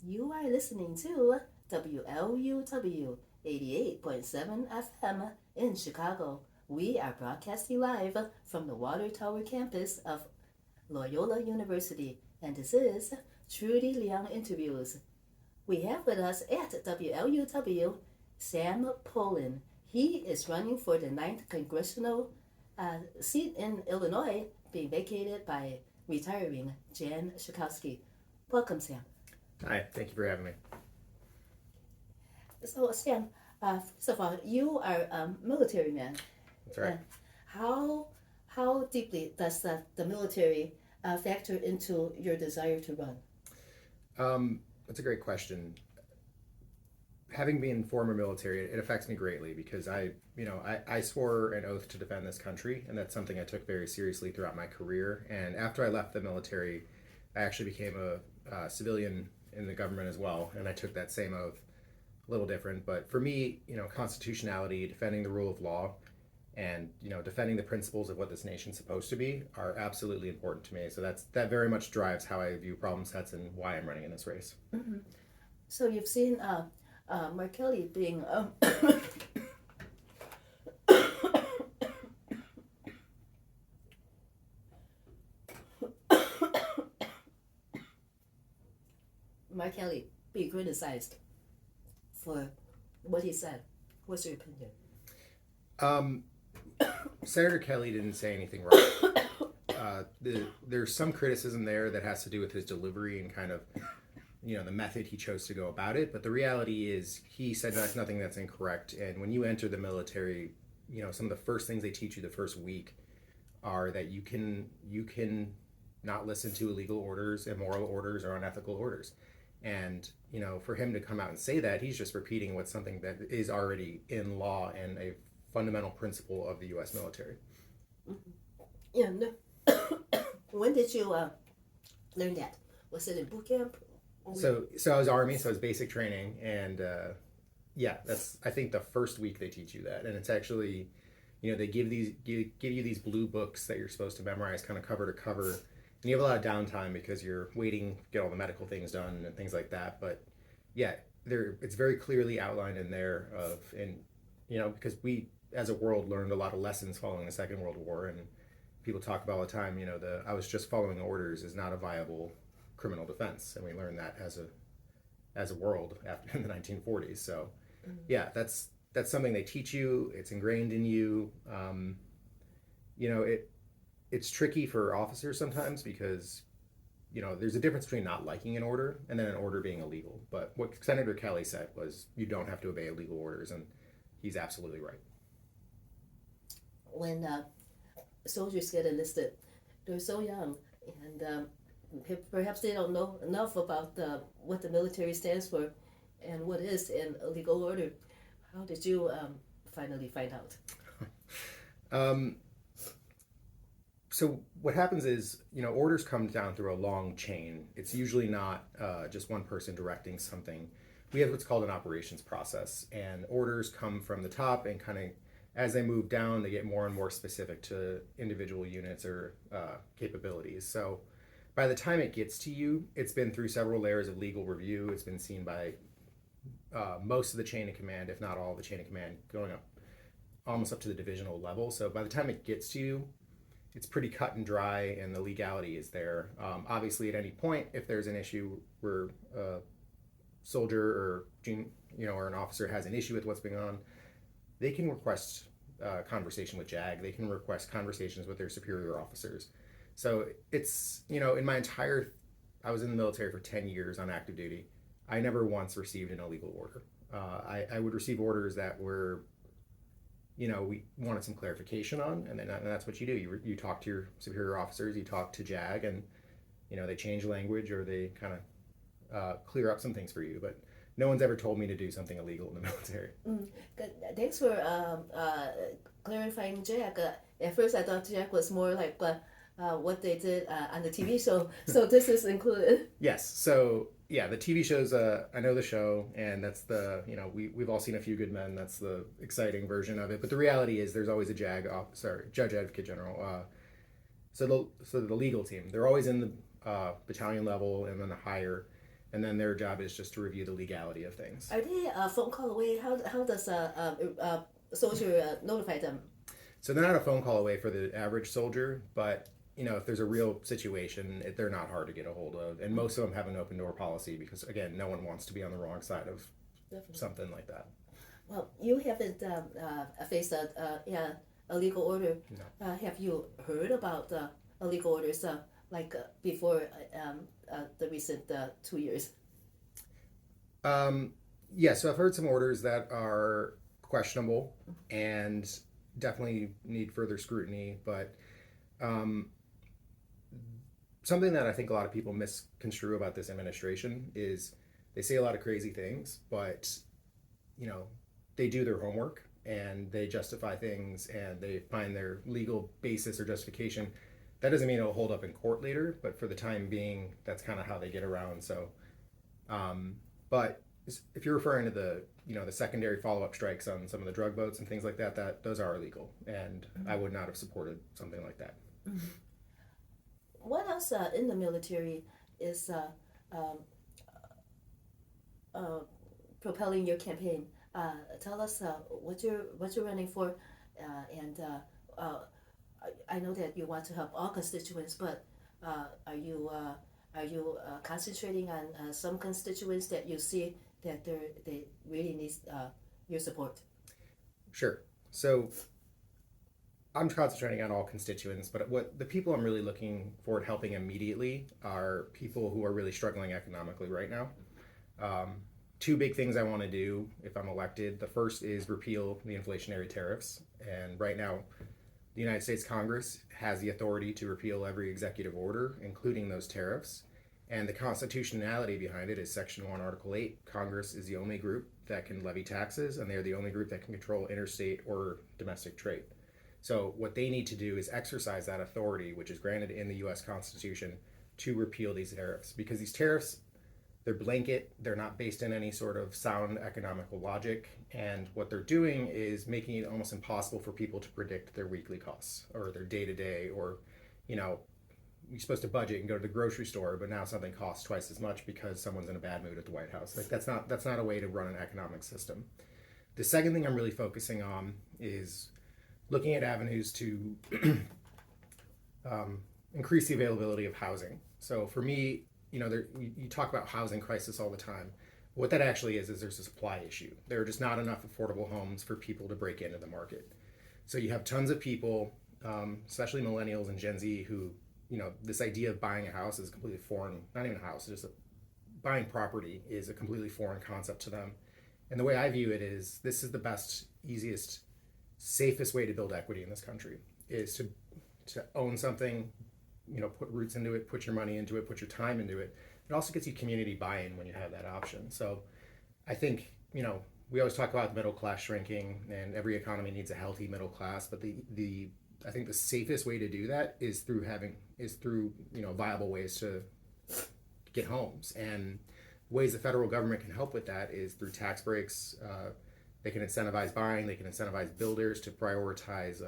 You are listening to WLUW 88.7 FM in Chicago. We are broadcasting live from the Water Tower campus of Loyola University, and this is Trudy Leong Interviews. We have with us at WLUW Sam Polan. He is running for the 9th Congressional seat in Illinois, being vacated by retiring Jan Schakowsky. Welcome, Sam. Hi, thank you for having me. So, Sam, first of all, you are a military man. That's right. How deeply does the military factor into your desire to run? That's a great question. Having been former military, it affects me greatly because I swore an oath to defend this country, and that's something I took very seriously throughout my career. And after I left the military, I actually became a civilian in the government as well, and I took that same oath. A little different, but for me, constitutionality, defending the rule of law, and defending the principles of what this nation's supposed to be are absolutely important to me. So that very much drives how I view problem sets and why I'm running in this race. Mm-hmm. So you've seen Mark Kelly being Mark Kelly being criticized for what he said. What's your opinion? Senator Kelly didn't say anything wrong. There's some criticism there that has to do with his delivery and kind of, the method he chose to go about it. But the reality is he said nothing that's incorrect. And when you enter the military, some of the first things they teach you the first week are that you can not listen to illegal orders, immoral orders, or unethical orders. And, for him to come out and say that, he's just repeating what's something that is already in law and a fundamental principle of the U.S. military. Mm-hmm. Yeah. No. When did you learn that? Was it in boot camp? So I was Army, so I was basic training, and that's I think the first week they teach you that, and it's actually, they give you these blue books that you're supposed to memorize, kind of cover to cover. And you have a lot of downtime because you're waiting to get all the medical things done and things like that. But yeah, it's very clearly outlined in there because we as a world learned a lot of lessons following the Second World War, and people talk about all the time, I was just following orders is not a viable criminal defense, and we learned that as a world after in the 1940s. So yeah, that's something they teach you. It's ingrained in you. It's tricky for officers sometimes because, there's a difference between not liking an order and then an order being illegal. But what Senator Kelly said was you don't have to obey illegal orders, and he's absolutely right. When soldiers get enlisted, they're so young, and perhaps they don't know enough about what the military stands for and what is an illegal order. How did you finally find out? So what happens is, orders come down through a long chain. It's usually not just one person directing something. We have what's called an operations process, and orders come from the top, and kind of as they move down, they get more and more specific to individual units or capabilities. So by the time it gets to you, it's been through several layers of legal review. It's been seen by most of the chain of command, if not all of the chain of command, going up almost up to the divisional level. So by the time it gets to you, it's pretty cut and dry, and the legality is there. Obviously, at any point, if there's an issue where a soldier or or an officer has an issue with what's going on, they can request conversation with JAG. They can request conversations with their superior officers. So it's I was in the military for 10 years on active duty. I never once received an illegal order. I would receive orders that were, we wanted some clarification on, and that's what you do. You talk to your superior officers, you talk to JAG, and they change language or they kind of clear up some things for you. But no one's ever told me to do something illegal in the military. Good. Thanks for clarifying JAG. At first, I thought JAG was more like what they did on the TV show. So this is included. Yes. So yeah, the TV shows, I know the show, and that's we've all seen A Few Good Men. That's the exciting version of it. But the reality is there's always a Judge Advocate General. So the legal team, they're always in the battalion level and then higher. and then their job is just to review the legality of things. Are they a phone call away? How does a soldier notify them? So they're not a phone call away for the average soldier, but if there's a real situation, they're not hard to get a hold of, and most of them have an open door policy because, again, no one wants to be on the wrong side of something like that. Well, you haven't faced a legal order. No. Have you heard about illegal orders before the recent 2 years? Yeah, so I've heard some orders that are questionable and definitely need further scrutiny, but something that I think a lot of people misconstrue about this administration is they say a lot of crazy things, but they do their homework and they justify things and they find their legal basis or justification. That doesn't mean it'll hold up in court later, but for the time being, that's kind of how they get around. So, but if you're referring to the secondary follow-up strikes on some of the drug boats and things like that, those are illegal, and I would not have supported something like that. Mm-hmm. What else in the military is propelling your campaign? Tell us what you're running for, and I know that you want to help all constituents, but are you concentrating on some constituents that you see that they really need your support? Sure. So I'm concentrating on all constituents, but what the people I'm really looking forward to helping immediately are people who are really struggling economically right now. Two big things I want to do if I'm elected. The first is repeal the inflationary tariffs. And right now, the United States Congress has the authority to repeal every executive order, including those tariffs. And the constitutionality behind it is Section 1, Article 8. Congress is the only group that can levy taxes, and they're the only group that can control interstate or domestic trade. So what they need to do is exercise that authority, which is granted in the U.S. Constitution, to repeal these tariffs. Because these tariffs, they're blanket, they're not based in any sort of sound economical logic, and what they're doing is making it almost impossible for people to predict their weekly costs or their day-to-day, or you're supposed to budget and go to the grocery store, but now something costs twice as much because someone's in a bad mood at the White House. That's not a way to run an economic system. The second thing I'm really focusing on is looking at avenues to increase the availability of housing. So for me, you talk about housing crisis all the time. What that actually is there's a supply issue. There are just not enough affordable homes for people to break into the market. So you have tons of people, especially millennials and Gen Z, who, this idea of buying a house is completely foreign. Not even a house, just buying property is a completely foreign concept to them. And the way I view it is this is the best, easiest, safest way to build equity in this country is to own something, put roots into it, put your money into it, put your time into it. It also gets you community buy-in when you have that option. So I think, we always talk about the middle class shrinking and every economy needs a healthy middle class, but I think the safest way to do that is through viable ways to get homes. And ways the federal government can help with that is through tax breaks. They can incentivize buying, they can incentivize builders to prioritize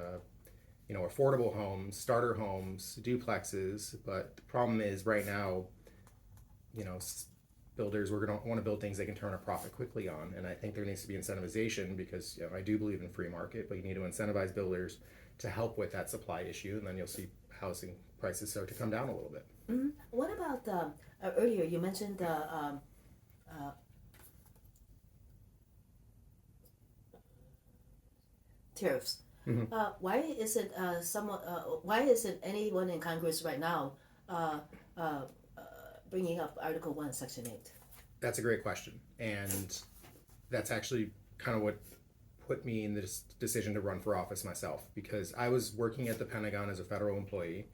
affordable homes, starter homes, duplexes. But the problem is right now, builders, we're going to want to build things they can turn a profit quickly on. And I think there needs to be incentivization because I do believe in free market, but you need to incentivize builders to help with that supply issue. And then you'll see housing prices start to come down a little bit. Mm-hmm. What about earlier you mentioned tariffs. Mm-hmm. Why isn't anyone in Congress right now bringing up Article 1, Section 8? That's a great question. And that's actually kind of what put me in the decision to run for office myself, because I was working at the Pentagon as a federal employee,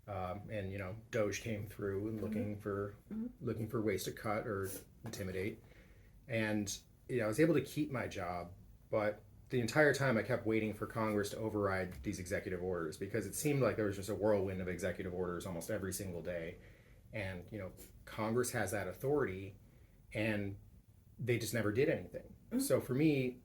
and DOGE came through and looking for ways to cut or intimidate, and I was able to keep my job, but the entire time I kept waiting for Congress to override these executive orders, because it seemed like there was just a whirlwind of executive orders almost every single day. And, Congress has that authority and they just never did anything. Mm-hmm. So for me,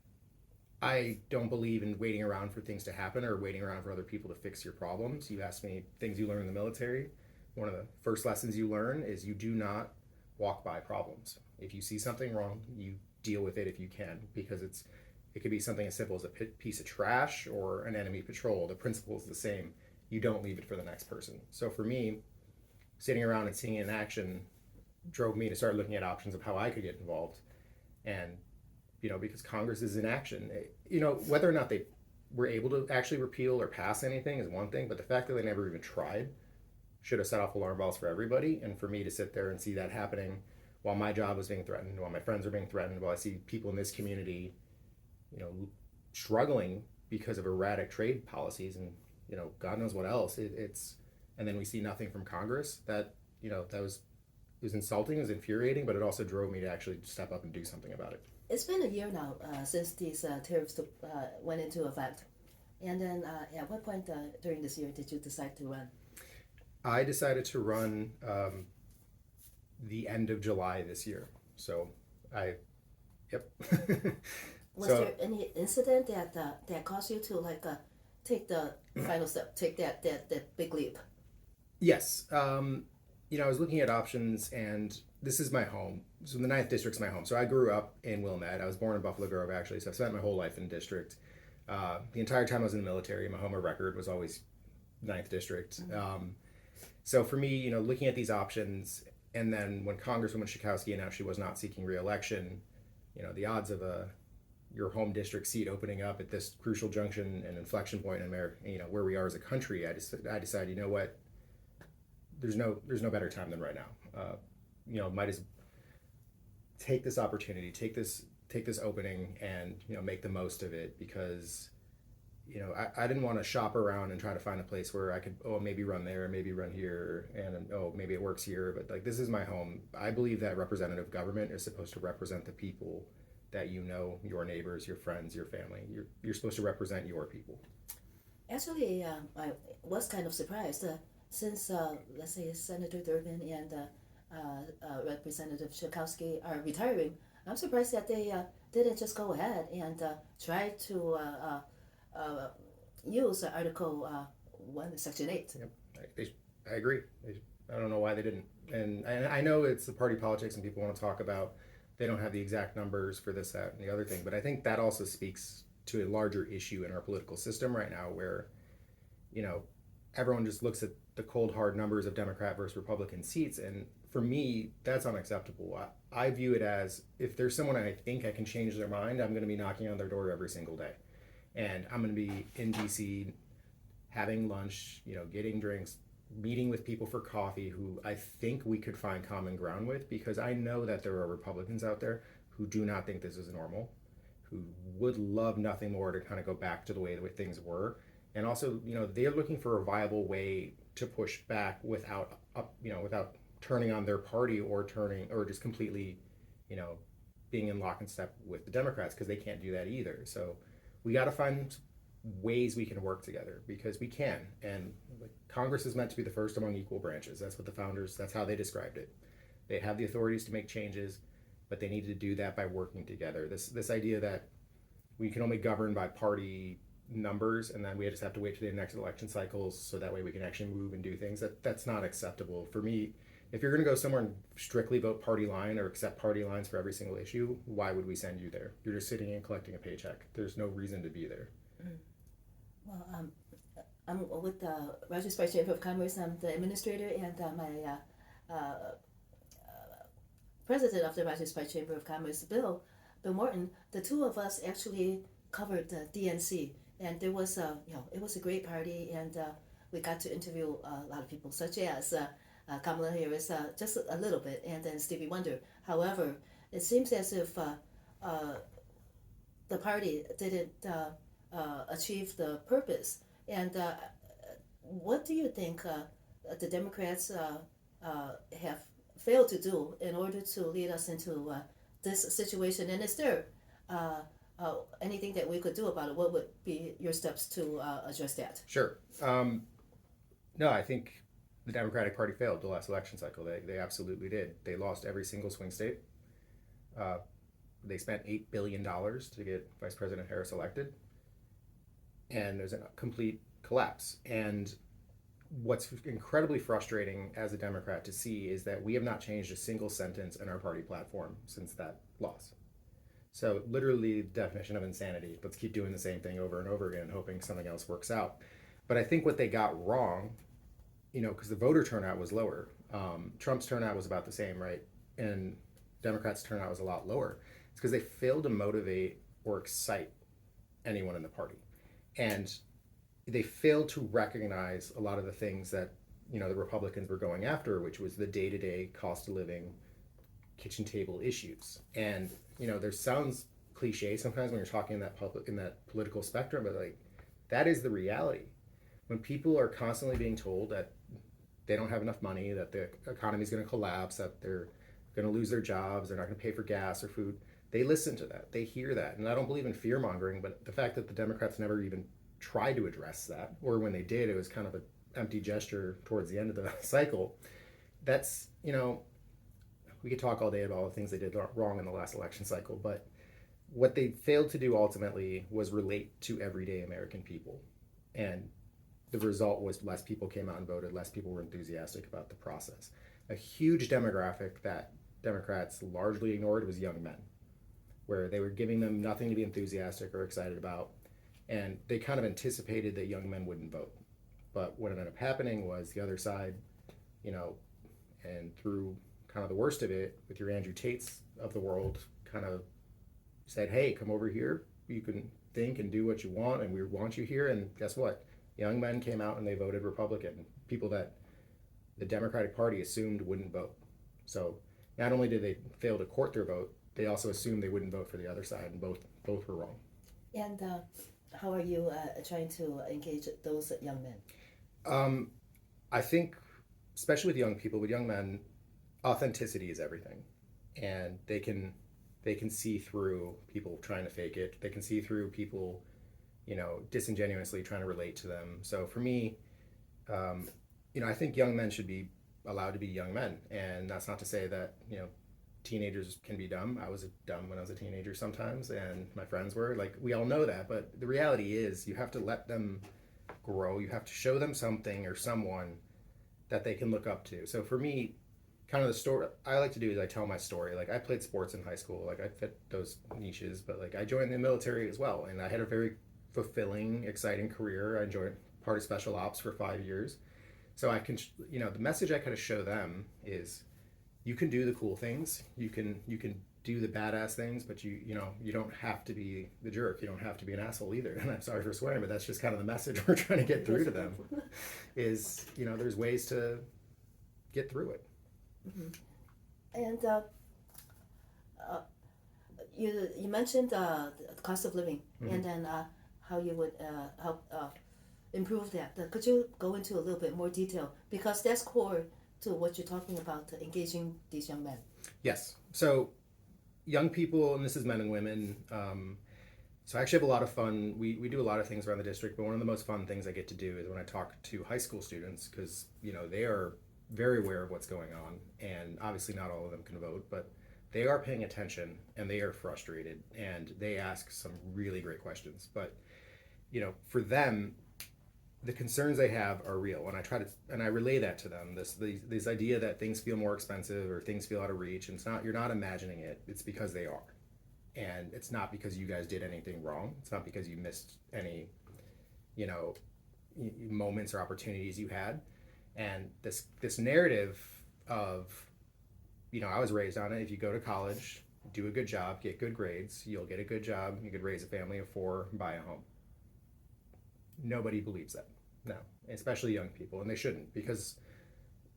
I don't believe in waiting around for things to happen or waiting around for other people to fix your problems. You asked me things you learn in the military. One of the first lessons you learn is you do not walk by problems. If you see something wrong, you deal with it if you can, because it could be something as simple as a piece of trash or an enemy patrol. The principle is the same. You don't leave it for the next person. So for me, sitting around and seeing it in action drove me to start looking at options of how I could get involved. And, because Congress is in action, whether or not they were able to actually repeal or pass anything is one thing, but the fact that they never even tried should have set off alarm bells for everybody. And for me to sit there and see that happening while my job was being threatened, while my friends are being threatened, while I see people in this community, struggling because of erratic trade policies and, God knows what else, and then we see nothing from Congress. That it was insulting, it was infuriating, but it also drove me to actually step up and do something about it. It's been a year now since these tariffs went into effect. And then at what point during this year did you decide to run? I decided to run the end of July this year. So yep. Was there any incident that caused you to take the final step, take that big leap? Yes. I was looking at options, and this is my home. So the 9th District's my home. So I grew up in Wilmette. I was born in Buffalo Grove, actually, so I've spent my whole life in the district. The entire time I was in the military, my home of record was always 9th District. Mm-hmm. So for me, looking at these options, and then when Congresswoman Schakowsky announced she was not seeking re-election, the odds of your home district seat opening up at this crucial junction and inflection point in America, where we are as a country, I decided, you know what, there's no better time than right now. Might as take this opportunity, take this opening, and make the most of it, because I didn't want to shop around and try to find a place where I could maybe run there, maybe run here, and maybe it works here, but this is my home. I believe that representative government is supposed to represent the people that your neighbors, your friends, your family. You're supposed to represent your people. Actually, I was kind of surprised since let's say Senator Durbin and Representative Schakowsky are retiring. I'm surprised that they didn't just go ahead and try to use Article 1, Section 8. Yep. I agree. I don't know why they didn't. And I know it's the party politics and people want to talk about they don't have the exact numbers for this, that, and the other thing. But I think that also speaks to a larger issue in our political system right now where, everyone just looks at the cold, hard numbers of Democrat versus Republican seats. And for me, that's unacceptable. I view it as, if there's someone I think I can change their mind, I'm going to be knocking on their door every single day. And I'm going to be in DC having lunch, getting drinks, meeting with people for coffee who I think we could find common ground with, because I know that there are Republicans out there who do not think this is normal, who would love nothing more to kind of go back to the way things were. And also, they're looking for a viable way to push back without turning on their party or just completely, being in lock and step with the Democrats, because they can't do that either. So we got to find ways we can work together, because we can. And Congress is meant to be the first among equal branches. That's what the founders, that's how they described it. They have the authorities to make changes, but they need to do that by working together. This idea that we can only govern by party numbers and then we just have to wait for the next election cycles so that way we can actually move and do things, that's not acceptable. For me, if you're going to go somewhere and strictly vote party line or accept party lines for every single issue, why would we send you there? You're just sitting and collecting a paycheck. There's no reason to be there. Well, I'm with the Rogers Sparks Chamber of Commerce. I'm the administrator, and my president of the Rogers Sparks Chamber of Commerce, Bill Morton. The two of us actually covered the DNC, and there was it was a great party, and we got to interview a lot of people, such as Kamala Harris, just a little bit, and then Stevie Wonder. However, it seems as if the party didn't achieve the purpose. And what do you think the Democrats have failed to do in order to lead us into this situation? And is there anything that we could do about it? What would be your steps to address that? Sure. No, I think the Democratic Party failed the last election cycle. They absolutely did. They lost every single swing state. They spent $8 billion to get Vice President Harris elected. And there's a complete collapse. And what's incredibly frustrating as a Democrat to see is that we have not changed a single sentence in our party platform since that loss. So literally the definition of insanity. Let's keep doing the same thing over and over again, hoping something else works out. But I think what they got wrong, because the voter turnout was lower. Trump's turnout was about the same, right? And Democrats' turnout was a lot lower. It's because they failed to motivate or excite anyone in the party. And they failed to recognize a lot of the things that, the Republicans were going after, which was the day-to-day cost of living, kitchen table issues. And, there sounds cliche sometimes when you're talking in that political spectrum, but like that is the reality. When people are constantly being told that they don't have enough money, that the economy is going to collapse, that they're going to lose their jobs, they're not going to pay for gas or food, they listen to that, they hear that. And I don't believe in fear mongering, but the fact that the Democrats never even tried to address that, or when they did, it was kind of an empty gesture towards the end of the cycle. That's, we could talk all day about all the things they did wrong in the last election cycle, but what they failed to do ultimately was relate to everyday American people. And the result was less people came out and voted, less people were enthusiastic about the process. A huge demographic that Democrats largely ignored was young men, where they were giving them nothing to be enthusiastic or excited about. And they kind of anticipated that young men wouldn't vote. But what ended up happening was the other side, and through kind of the worst of it, with your Andrew Tates of the world, kind of said, hey, come over here. You can think and do what you want, and we want you here. And guess what? Young men came out and they voted Republican, people that the Democratic Party assumed wouldn't vote. So not only did they fail to court their vote, they also assumed they wouldn't vote for the other side, and both were wrong. And how are you trying to engage those young men? I think, especially with young people, with young men, authenticity is everything, and they can see through people trying to fake it. They can see through people, disingenuously trying to relate to them. So for me, I think young men should be allowed to be young men, and that's not to say that teenagers can be dumb. I was dumb when I was a teenager sometimes, and my friends were. Like, we all know that, but the reality is you have to let them grow. You have to show them something or someone that they can look up to. So for me, kind of the story I like to do is I tell my story. Like, I played sports in high school. Like, I fit those niches, but like I joined the military as well, and I had a very fulfilling, exciting career. I enjoyed part of special ops for 5 years. So I can, the message I kind of show them is, you can do the cool things. You can do the badass things, but you don't have to be the jerk. You don't have to be an asshole either. And I'm sorry for swearing, but that's just kind of the message we're trying to get through to them. Is there's ways to get through it. Mm-hmm. And you mentioned the cost of living, mm-hmm. and then how you would help improve that. Could you go into a little bit more detail, because that's core to what you're talking about, to engaging these young men? Yes. So young people, and this is men and women. So I actually have a lot of fun. We do a lot of things around the district, but one of the most fun things I get to do is when I talk to high school students, because they are very aware of what's going on, and obviously not all of them can vote, but they are paying attention and they are frustrated, and they ask some really great questions. But for them, the concerns they have are real, and I relay that to them. This idea that things feel more expensive or things feel out of reach, and you're not imagining it. It's because they are, and it's not because you guys did anything wrong. It's not because you missed any, moments or opportunities you had. And this narrative of, I was raised on it. If you go to college, do a good job, get good grades, you'll get a good job. You could raise a family of 4, buy a home. Nobody believes that. No, especially young people, and they shouldn't, because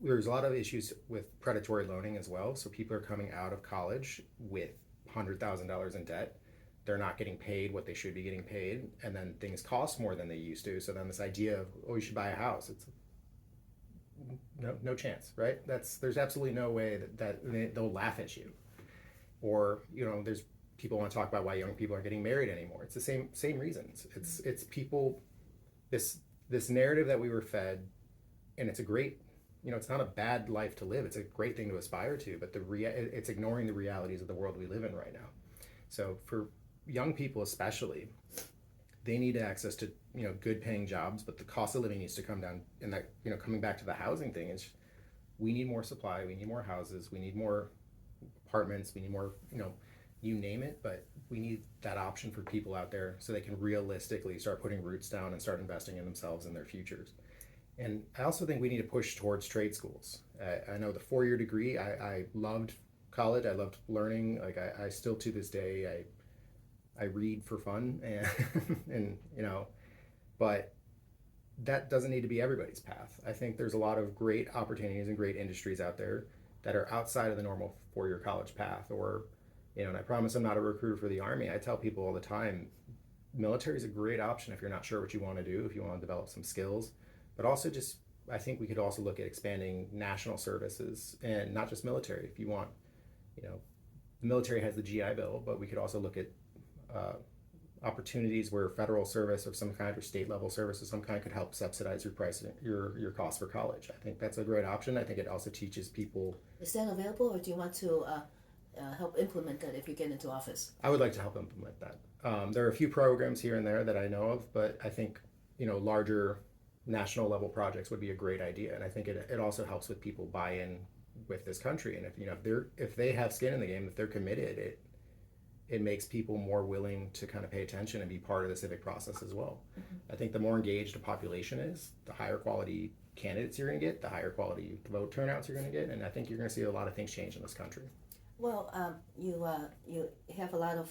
there's a lot of issues with predatory loaning as well. So people are coming out of college with $100,000 in debt. They're not getting paid what they should be getting paid, and then things cost more than they used to. So then this idea of, you should buy a house, it's no chance, right? There's absolutely no way that they'll laugh at you. Or there's people want to talk about why young people aren't getting married anymore. It's the same reasons. It's people, this narrative that we were fed, and it's a great, it's not a bad life to live. It's a great thing to aspire to, but it's ignoring the realities of the world we live in right now. So for young people especially, they need access to, good paying jobs, but the cost of living needs to come down. And that, coming back to the housing thing is, we need more supply, we need more houses, we need more apartments, we need more, you name it, but we need that option for people out there so they can realistically start putting roots down and start investing in themselves and their futures. And I also think we need to push towards trade schools. I know the 4-year degree, I loved college, I loved learning. Like I still to this day, I read for fun and but that doesn't need to be everybody's path. I think there's a lot of great opportunities and great industries out there that are outside of the normal 4-year college path. Or, and I promise I'm not a recruiter for the Army. I tell people all the time, military is a great option if you're not sure what you want to do, if you want to develop some skills. But also just, I think we could also look at expanding national services and not just military. If you want, the military has the GI Bill, but we could also look at opportunities where federal service of some kind or state level service of some kind could help subsidize your price, your cost for college. I think that's a great option. I think it also teaches people. Is that available, or do you want to help implement that if you get into office? I would like to help implement that. There are a few programs here and there that I know of, but I think larger national level projects would be a great idea, and I think it also helps with people buy in with this country. And if they have skin in the game, if they're committed, it makes people more willing to kind of pay attention and be part of the civic process as well. Mm-hmm. I think the more engaged a population is, the higher quality candidates you're going to get, the higher quality vote turnouts you're going to get, and I think you're going to see a lot of things change in this country. Well, you have a lot of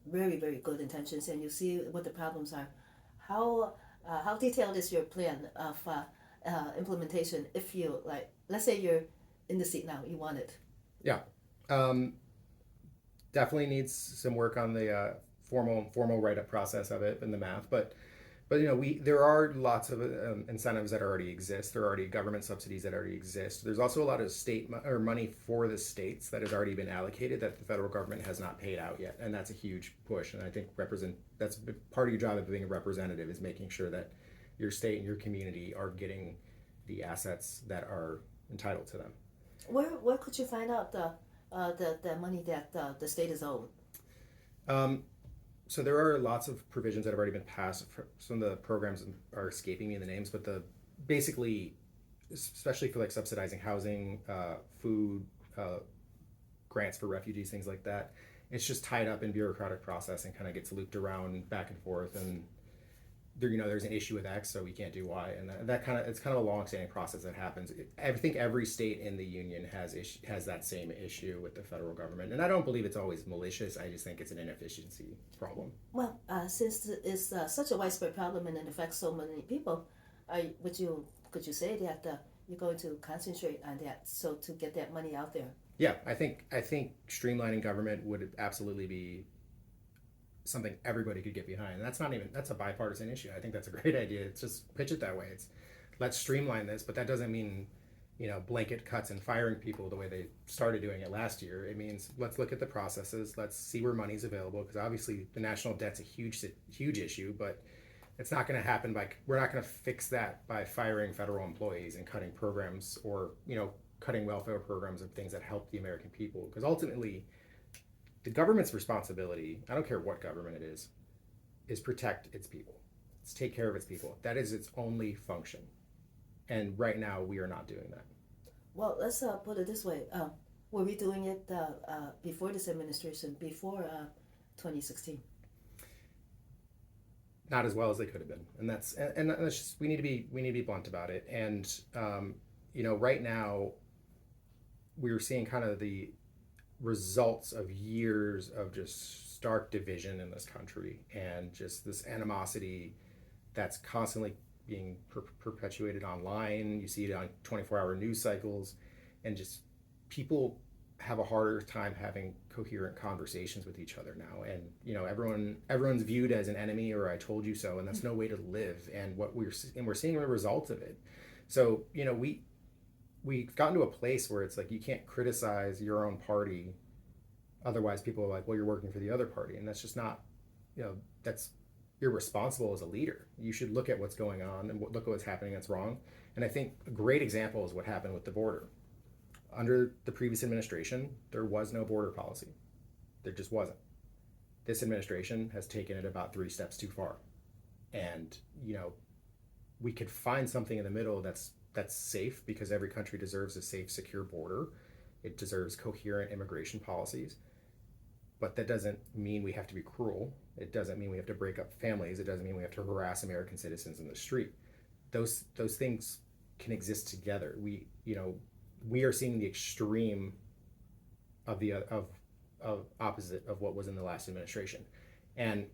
very, very good intentions, and you see what the problems are. How detailed is your plan of implementation? If you let's say you're in the seat now, you want it. Yeah. Definitely needs some work on the formal write-up process of it and the math, but there are lots of incentives that already exist. There are already government subsidies that already exist. There's also a lot of state or money for the states that has already been allocated that the federal government has not paid out yet, and that's a huge push. And I think that's part of your job of being a representative, is making sure that your state and your community are getting the assets that are entitled to them. Where could you find out the money that the state is owed? So there are lots of provisions that have already been passed. Some of the programs are escaping me the names, but basically, especially for like subsidizing housing, food, grants for refugees, things like that, it's just tied up in bureaucratic process and kind of gets looped around back and forth. And there's an issue with X, so we can't do Y, and it's kind of a long-standing process that happens. I think every state in the union has that same issue with the federal government, and I don't believe it's always malicious. I just think it's an inefficiency problem. Well, since it's such a widespread problem and it affects so many people, could you say that you're going to concentrate on that so to get that money out there? Yeah, I think streamlining government would absolutely be something everybody could get behind, and that's a bipartisan issue. I think that's a great idea. It's just pitch it that way. It's let's streamline this, but that doesn't mean blanket cuts and firing people the way they started doing it last year. It means let's look at the processes, let's see where money's available, because obviously the national debt's a huge issue, but it's not going to happen we're not going to fix that by firing federal employees and cutting programs, or cutting welfare programs and things that help the American people, because ultimately the government's responsibility, I don't care what government it is protect its people. It's take care of its people. That is its only function. And right now, we are not doing that. Well, let's put it this way. Were we doing it before this administration, before 2016? Not as well as they could have been. And that's just, we need to be blunt about it. And, right now, we're seeing kind of the results of years of just stark division in this country, and just this animosity that's constantly being perpetuated online. You see it on 24-hour news cycles, and just people have a harder time having coherent conversations with each other now. And everyone's viewed as an enemy, or I told you so, and that's no way to live. And we're seeing the results of it. So we've gotten to a place where it's like you can't criticize your own party, otherwise people are like, well, you're working for the other party, and that's just not, that's irresponsible as a leader. You should look at what's going on and look at what's happening that's wrong. And I think a great example is what happened with the border. Under the previous administration, there was no border policy. There just wasn't. This administration has taken it about 3 steps too far. And we could find something in the middle that's safe, because every country deserves a safe, secure border. It deserves coherent immigration policies. But that doesn't mean we have to be cruel. It doesn't mean we have to break up families. It doesn't mean we have to harass American citizens in the street. Those things can exist together. We are seeing the extreme of the opposite of what was in the last administration. And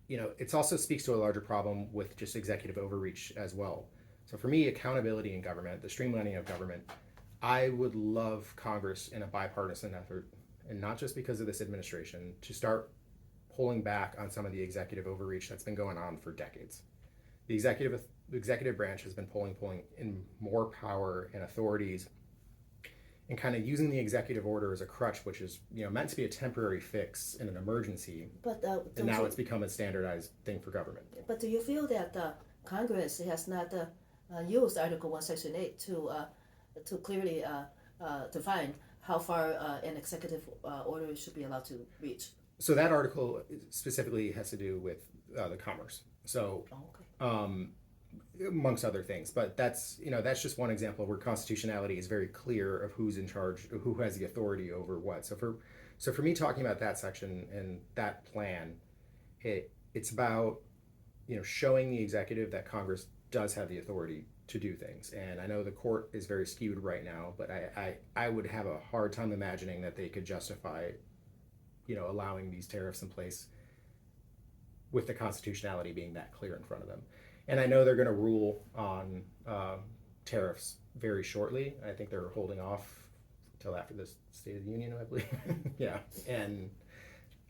it also speaks to a larger problem with just executive overreach as well. So for me, accountability in government, the streamlining of government, I would love Congress in a bipartisan effort, and not just because of this administration, to start pulling back on some of the executive overreach that's been going on for decades. The executive branch has been pulling in more power and authorities, and kind of using the executive order as a crutch, which is meant to be a temporary fix in an emergency. But and now it's become a standardized thing for government. But do you feel that Congress has not used Article 1, Section 8 to clearly define how far an executive order should be allowed to reach? So that article specifically has to do with the commerce. So, amongst other things, but that's just one example where constitutionality is very clear of who's in charge, who has the authority over what. So for me, talking about that section and that plan, it's about showing the executive that Congress does have the authority to do things. And I know the court is very skewed right now, but I would have a hard time imagining that they could justify allowing these tariffs in place with the constitutionality being that clear in front of them. And I know they're going to rule on tariffs very shortly. I think they're holding off until after the State of the Union, I believe. Yeah. And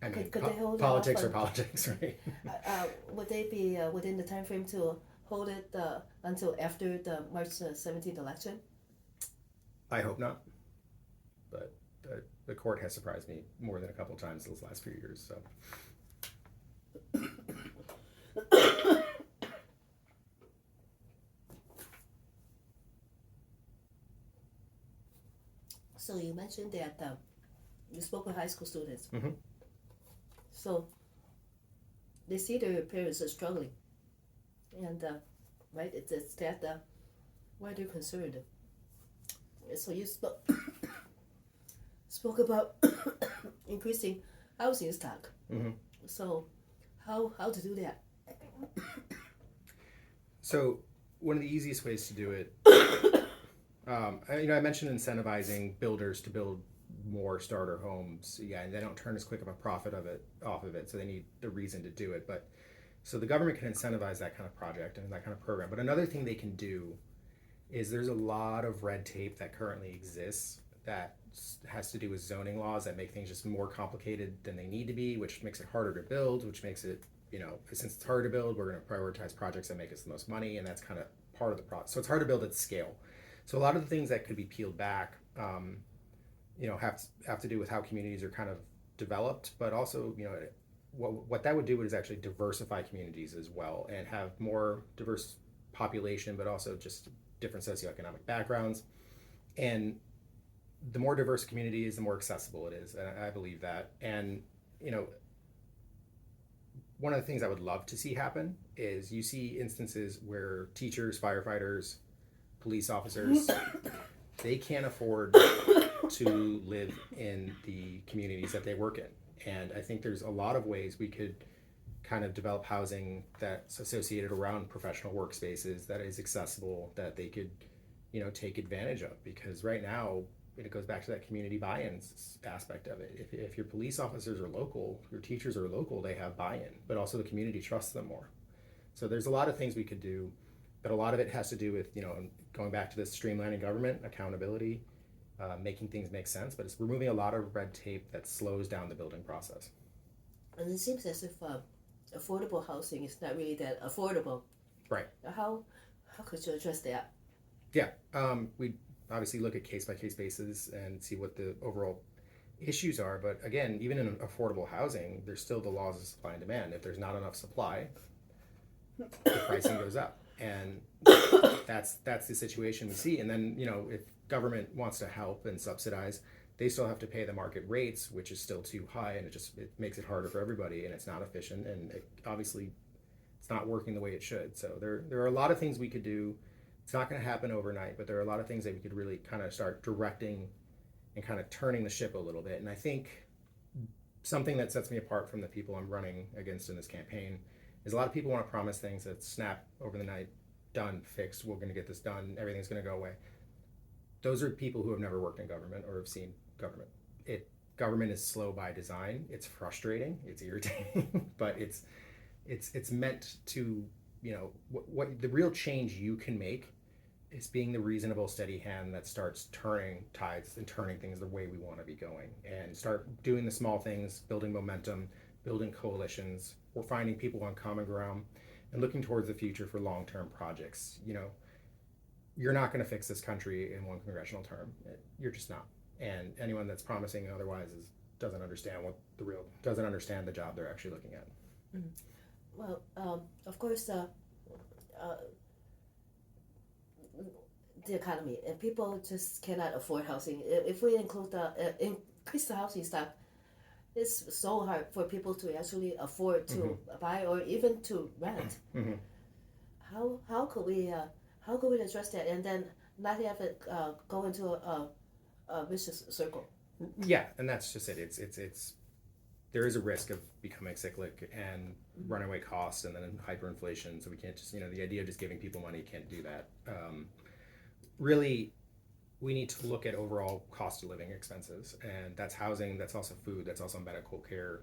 I mean, could they hold politics off are politics, right? Would they be within the time frame to hold it until after the March 17th election? I hope not. But the court has surprised me more than a couple times those last few years. So. So you mentioned that you spoke with high school students. Mm-hmm. So they see their parents are struggling, and right, it's that why they're concerned. So you spoke about increasing housing stock. Mm-hmm. So how to do that? So one of the easiest ways to do it. I mentioned incentivizing builders to build more starter homes. Yeah, and they don't turn as quick of a profit off of it, so they need the reason to do it. But so the government can incentivize that kind of project and that kind of program. But another thing they can do is there's a lot of red tape that currently exists that has to do with zoning laws that make things just more complicated than they need to be, which makes it harder to build, which makes it, since it's hard to build, we're going to prioritize projects that make us the most money, and that's kind of part of the process. So it's hard to build at scale. So a lot of the things that could be peeled back, have to do with how communities are kind of developed, but also, what that would do is actually diversify communities as well and have more diverse population, but also just different socioeconomic backgrounds. And the more diverse a community is, the more accessible it is. And I believe that. And, one of the things I would love to see happen is you see instances where teachers, firefighters, police officers, they can't afford to live in the communities that they work in. And I think there's a lot of ways we could kind of develop housing that's associated around professional workspaces that is accessible, that they could, take advantage of. Because right now, it goes back to that community buy-in aspect of it. If your police officers are local, your teachers are local, they have buy-in, but also the community trusts them more. So there's a lot of things we could do, but a lot of it has to do with, going back to this streamlining government, accountability, making things make sense, but it's removing a lot of red tape that slows down the building process. And it seems as if affordable housing is not really that affordable. Right. How could you address that? Yeah, we obviously look at case-by-case basis and see what the overall issues are, but again, even in affordable housing, there's still the laws of supply and demand. If there's not enough supply, the pricing goes up. And that's the situation we see. And then, if government wants to help and subsidize, they still have to pay the market rates, which is still too high, and it makes it harder for everybody, and it's not efficient. And it's it's not working the way it should. So there are a lot of things we could do. It's not going to happen overnight, but there are a lot of things that we could really kind of start directing and kind of turning the ship a little bit. And I think something that sets me apart from the people I'm running against in this campaign is a lot of people want to promise things that snap over the night, done, fixed, we're going to get this done, everything's going to go away. Those are people who have never worked in government or have seen government. Government is slow by design. It's frustrating, it's irritating, but it's meant to, what the real change you can make is being the reasonable, steady hand that starts turning tides and turning things the way we want to be going, and start doing the small things, building momentum, building coalitions. We're finding people on common ground and looking towards the future for long-term projects. You're not going to fix this country in one congressional term. You're just not. And anyone that's promising otherwise doesn't understand the job they're actually looking at. Mm-hmm. Well, of course, the economy, and people just cannot afford housing. If we include increase the housing stock, it's so hard for people to actually afford to buy or even to rent. Mm-hmm. How could we address that and then not have it go into a vicious circle? Yeah, and that's just it. It's there is a risk of becoming cyclic and runaway costs and then hyperinflation. So we can't just, the idea of just giving people money, can't do that. Really, we need to look at overall cost of living expenses, and that's housing, that's also food, that's also medical care,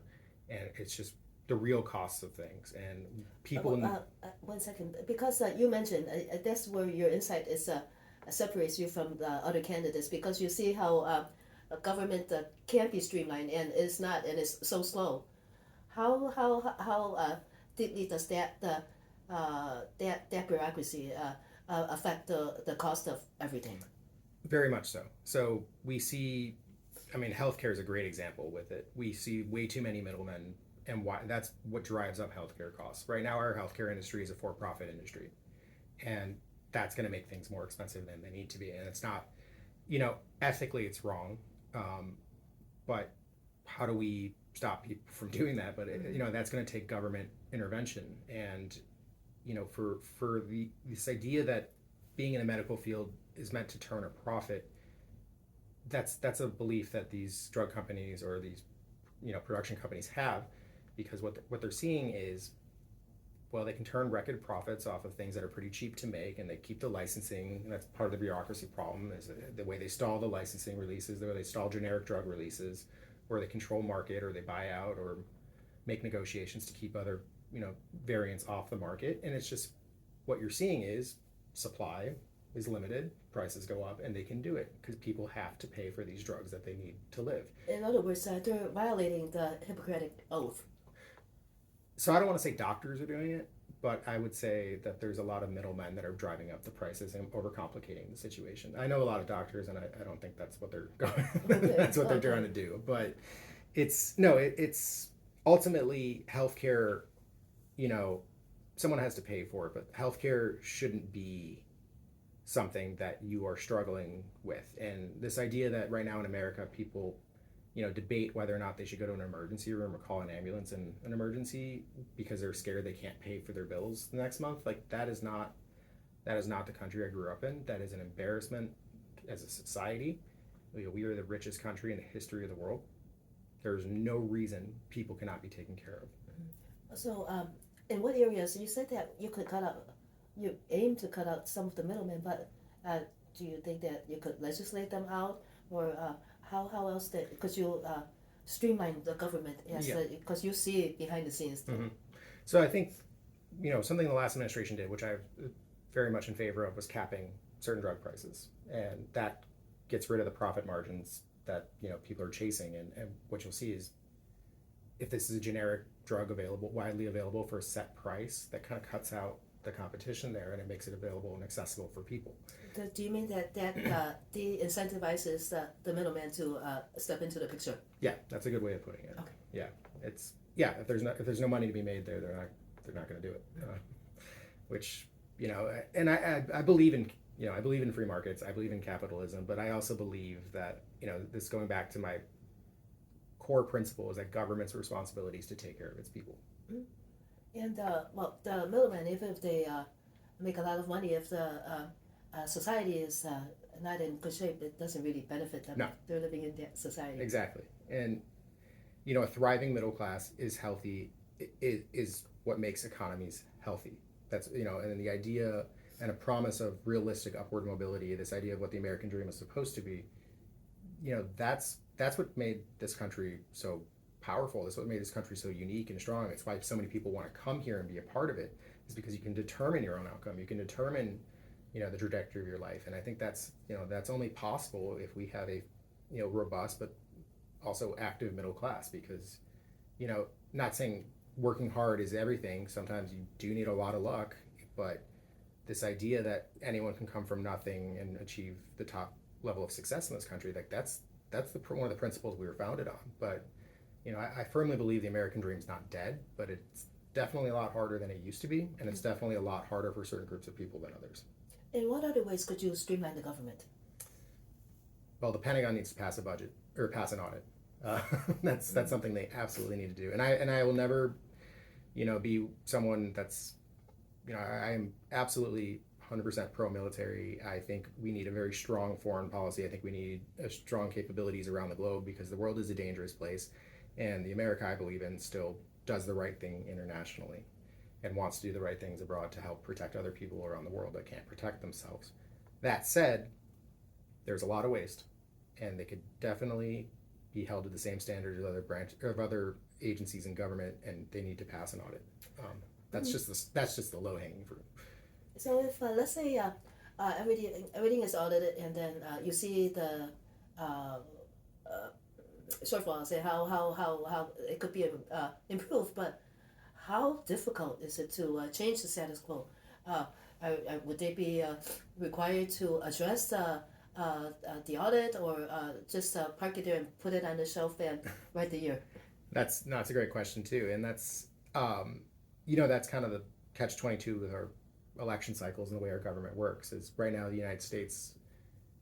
and it's just the real costs of things. And people. 1 second, because you mentioned that's where your insight is separates you from the other candidates, because you see how government can't be streamlined and it's not, and it's so slow. How deeply does that bureaucracy affect the cost of everything? Very much so. So we see, healthcare is a great example with it. We see way too many middlemen, and why that's what drives up healthcare costs. Right now, our healthcare industry is a for-profit industry, and that's going to make things more expensive than they need to be. And it's not, ethically it's wrong, but how do we stop people from doing that? But that's going to take government intervention. And for this idea that being in the medical field is meant to turn a profit, that's a belief that these drug companies or these production companies have, because what they're seeing is, well, they can turn record profits off of things that are pretty cheap to make, and they keep the licensing. And that's part of the bureaucracy problem, is the way they stall the licensing releases, the way they stall generic drug releases, or they control market, or they buy out, or make negotiations to keep other variants off the market. And it's just, what you're seeing is supply is limited, prices go up, and they can do it because people have to pay for these drugs that they need to live. In other words, they're violating the Hippocratic Oath. So I don't want to say doctors are doing it, but I would say that there's a lot of middlemen that are driving up the prices and overcomplicating the situation. I know a lot of doctors, and I don't think that's what they're going. That's what they're trying to do. But it's ultimately healthcare. Someone has to pay for it, but healthcare shouldn't be something that you are struggling with. And this idea that right now in America, people debate whether or not they should go to an emergency room or call an ambulance in an emergency because they're scared they can't pay for their bills the next month. Like, that is not the country I grew up in. That is an embarrassment as a society. We are the richest country in the history of the world. There's no reason people cannot be taken care of. So, in what areas, you said that you aim to cut out some of the middlemen, but do you think that you could legislate them out, or how else could you streamline the government? Because you see it behind the scenes. Mm-hmm. So I think something the last administration did, which I'm very much in favor of, was capping certain drug prices, and that gets rid of the profit margins that people are chasing. And what you'll see is, if this is a generic drug widely available for a set price, that kind of cuts out the competition there, and it makes it available and accessible for people. Do you mean that de-incentivizes the middleman to step into the picture? Yeah, that's a good way of putting it. Okay. Yeah, if there's no money to be made there, they're not going to do it. Which and I believe in I believe in free markets. I believe in capitalism, but I also believe that this, going back to my core principle, is that government's responsibility is to take care of its people. And well, the middlemen, if they make a lot of money, if the society is not in good shape, it doesn't really benefit them. No. If they're living in that society. Exactly. And a thriving middle class is healthy, is what makes economies healthy. That's, and the idea and a promise of realistic upward mobility, this idea of what the American dream is supposed to be, that's what made this country so powerful. That's what made this country so unique and strong. It's why so many people want to come here and be a part of it, is because you can determine your own outcome. You can determine, the trajectory of your life. And I think that's only possible if we have a, robust but also active middle class, because, not saying working hard is everything. Sometimes you do need a lot of luck, but this idea that anyone can come from nothing and achieve the top level of success in this country, like that's one of the principles we were founded on. But I firmly believe the American dream's not dead, but it's definitely a lot harder than it used to be, and it's definitely a lot harder for certain groups of people than others. In what other ways could you streamline the government? Well, the Pentagon needs to pass a budget or pass an audit. That's something they absolutely need to do, and I will never, be someone that's, I am absolutely 100% pro-military. I think we need a very strong foreign policy. I think we need strong capabilities around the globe, because the world is a dangerous place, and the America I believe in still does the right thing internationally and wants to do the right things abroad to help protect other people around the world that can't protect themselves. That said, there's a lot of waste, and they could definitely be held to the same standards as other agencies in government, and they need to pass an audit. That's just the low hanging fruit. So if let's say everything is audited, and then you see the uh, shortfalls and how it could be improved, but how difficult is it to change the status quo? Would they be required to address the audit, or just park it there and put it on the shelf and write the year? That's a great question too, and that's that's kind of the catch-22 with our election cycles and the way our government works. Is right now the United States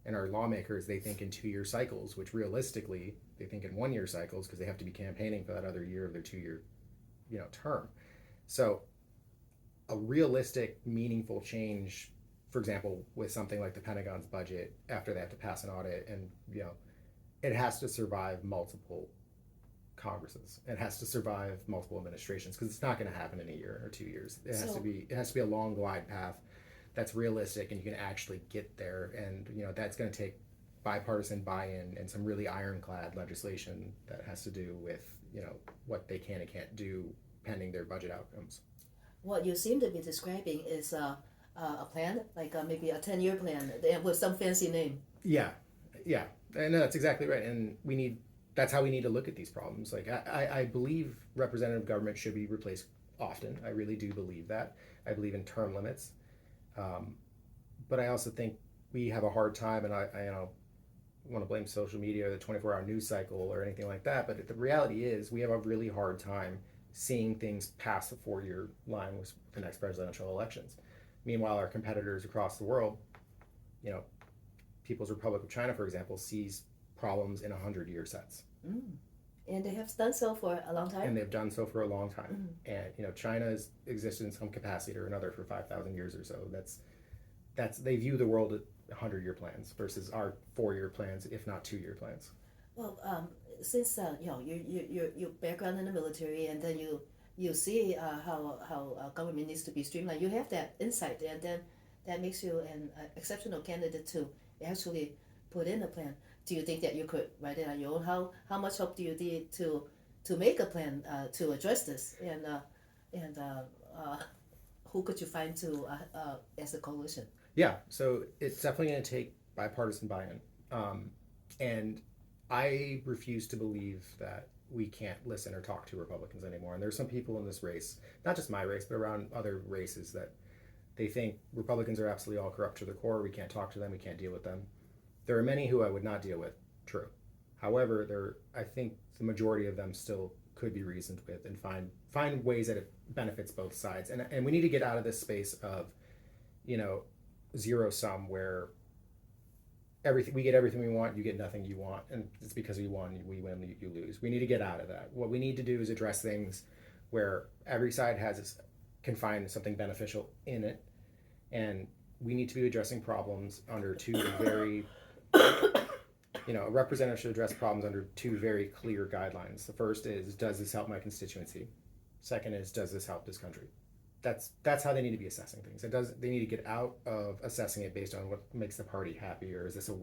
and our lawmakers, they think in 2-year cycles, which realistically they think in 1-year cycles, because they have to be campaigning for that other year of their 2-year term. So a realistic, meaningful change, for example, with something like the Pentagon's budget, after they have to pass an audit, and it has to survive multiple Congresses. It has to survive multiple administrations, because it's not going to happen in a year or 2 years. It has to be a long glide path that's realistic, and you can actually get there. And that's going to take bipartisan buy-in and some really ironclad legislation that has to do with what they can and can't do pending their budget outcomes. What you seem to be describing is a plan, like maybe a 10-year plan with some fancy name. Yeah, and that's exactly right. And that's how we need to look at these problems. Like I believe representative government should be replaced often. I really do believe that. I believe in term limits, but I also think we have a hard time, and I want to blame social media or the 24-hour news cycle or anything like that. But the reality is we have a really hard time seeing things past the 4-year line with the next presidential elections. Meanwhile, our competitors across the world, People's Republic of China, for example, sees problems in 100-year sets. And they have done so for a long time. And they've done so for a long time. And China has existed in some capacity or another for 5,000 years or so. That's they view the world at 100-year plans versus our 4-year plans, if not 2-year plans. Well, since your background in the military, and then you see how government needs to be streamlined, you have that insight, and then that makes you an exceptional candidate to actually put in a plan. Do you think that you could write it on your own? How much help do you need to make a plan to address this? And who could you find to as a coalition? Yeah, so it's definitely going to take bipartisan buy-in, and I refuse to believe that we can't listen or talk to Republicans anymore. And there's some people in this race, not just my race, but around other races, that they think Republicans are absolutely all corrupt to the core. We can't talk to them. We can't deal with them. There are many who I would not deal with, true. However, I think the majority of them still could be reasoned with and find ways that it benefits both sides. And we need to get out of this space of, zero sum, where we get everything we want, you get nothing you want, and it's because we won, we win, you lose. We need to get out of that. What we need to do is address things where every side can find something beneficial in it, and we need to be addressing problems under two very, a representative should address problems under two very clear guidelines. The first is, does this help my constituency? Second is, does this help this country? That's how they need to be assessing things. They need to get out of assessing it based on what makes the party happy, or is this a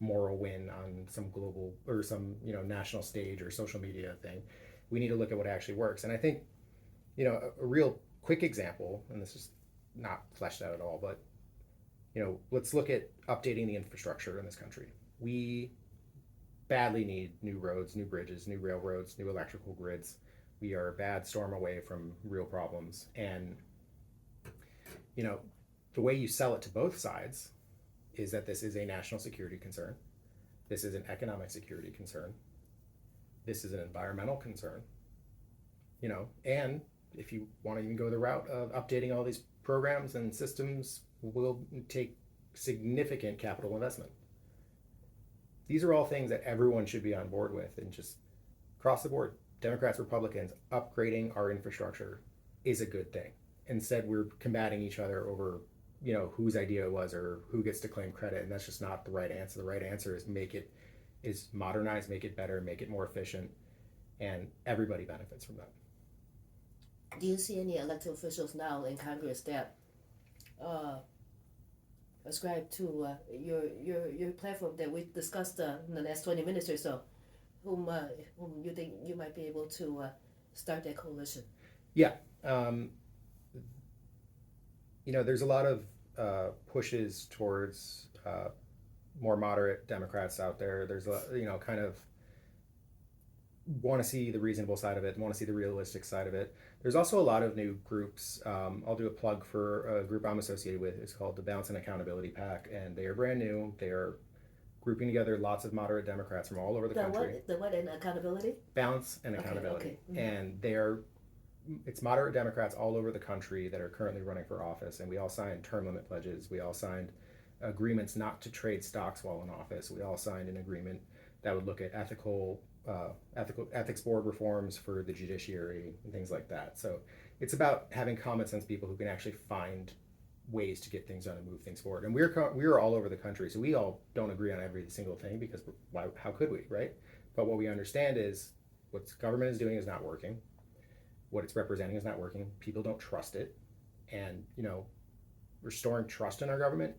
moral win on some global or some national stage or social media thing. We need to look at what actually works. And I think a real quick example, and this is not fleshed out at all, but let's look at updating the infrastructure in this country. We badly need new roads, new bridges, new railroads, new electrical grids. We are a bad storm away from real problems. And the way you sell it to both sides is that this is a national security concern. This is an economic security concern. This is an environmental concern. And if you want to even go the route of updating all these programs and systems, will take significant capital investment. These are all things that everyone should be on board with, and just across the board, Democrats, Republicans, upgrading our infrastructure is a good thing. Instead, we're combating each other over, whose idea it was or who gets to claim credit, and that's just not the right answer. The right answer is modernize, make it better, make it more efficient, and everybody benefits from that. Do you see any elected officials now in Congress that ascribe to your platform that we discussed in the last 20 minutes or so, whom you think you might be able to start that coalition? Yeah. There's a lot of pushes towards more moderate Democrats out there. There's kind of want to see the reasonable side of it, want to see the realistic side of it. There's also a lot of new groups. I'll do a plug for a group I'm associated with. It's called the Balance and Accountability PAC, and they are brand new. They are grouping together lots of moderate Democrats from all over the country. The what and accountability? Balance and Accountability. Okay. Mm-hmm. And it's moderate Democrats all over the country that are currently running for office, and we all signed term limit pledges. We all signed agreements not to trade stocks while in office. We all signed an agreement that would look at ethics board reforms for the judiciary and things like that. So it's about having common sense people who can actually find ways to get things done and move things forward. And we're all over the country, so we all don't agree on every single thing, because how could we, right? But what we understand is what government is doing is not working. What it's representing is not working. People don't trust it. And, restoring trust in our government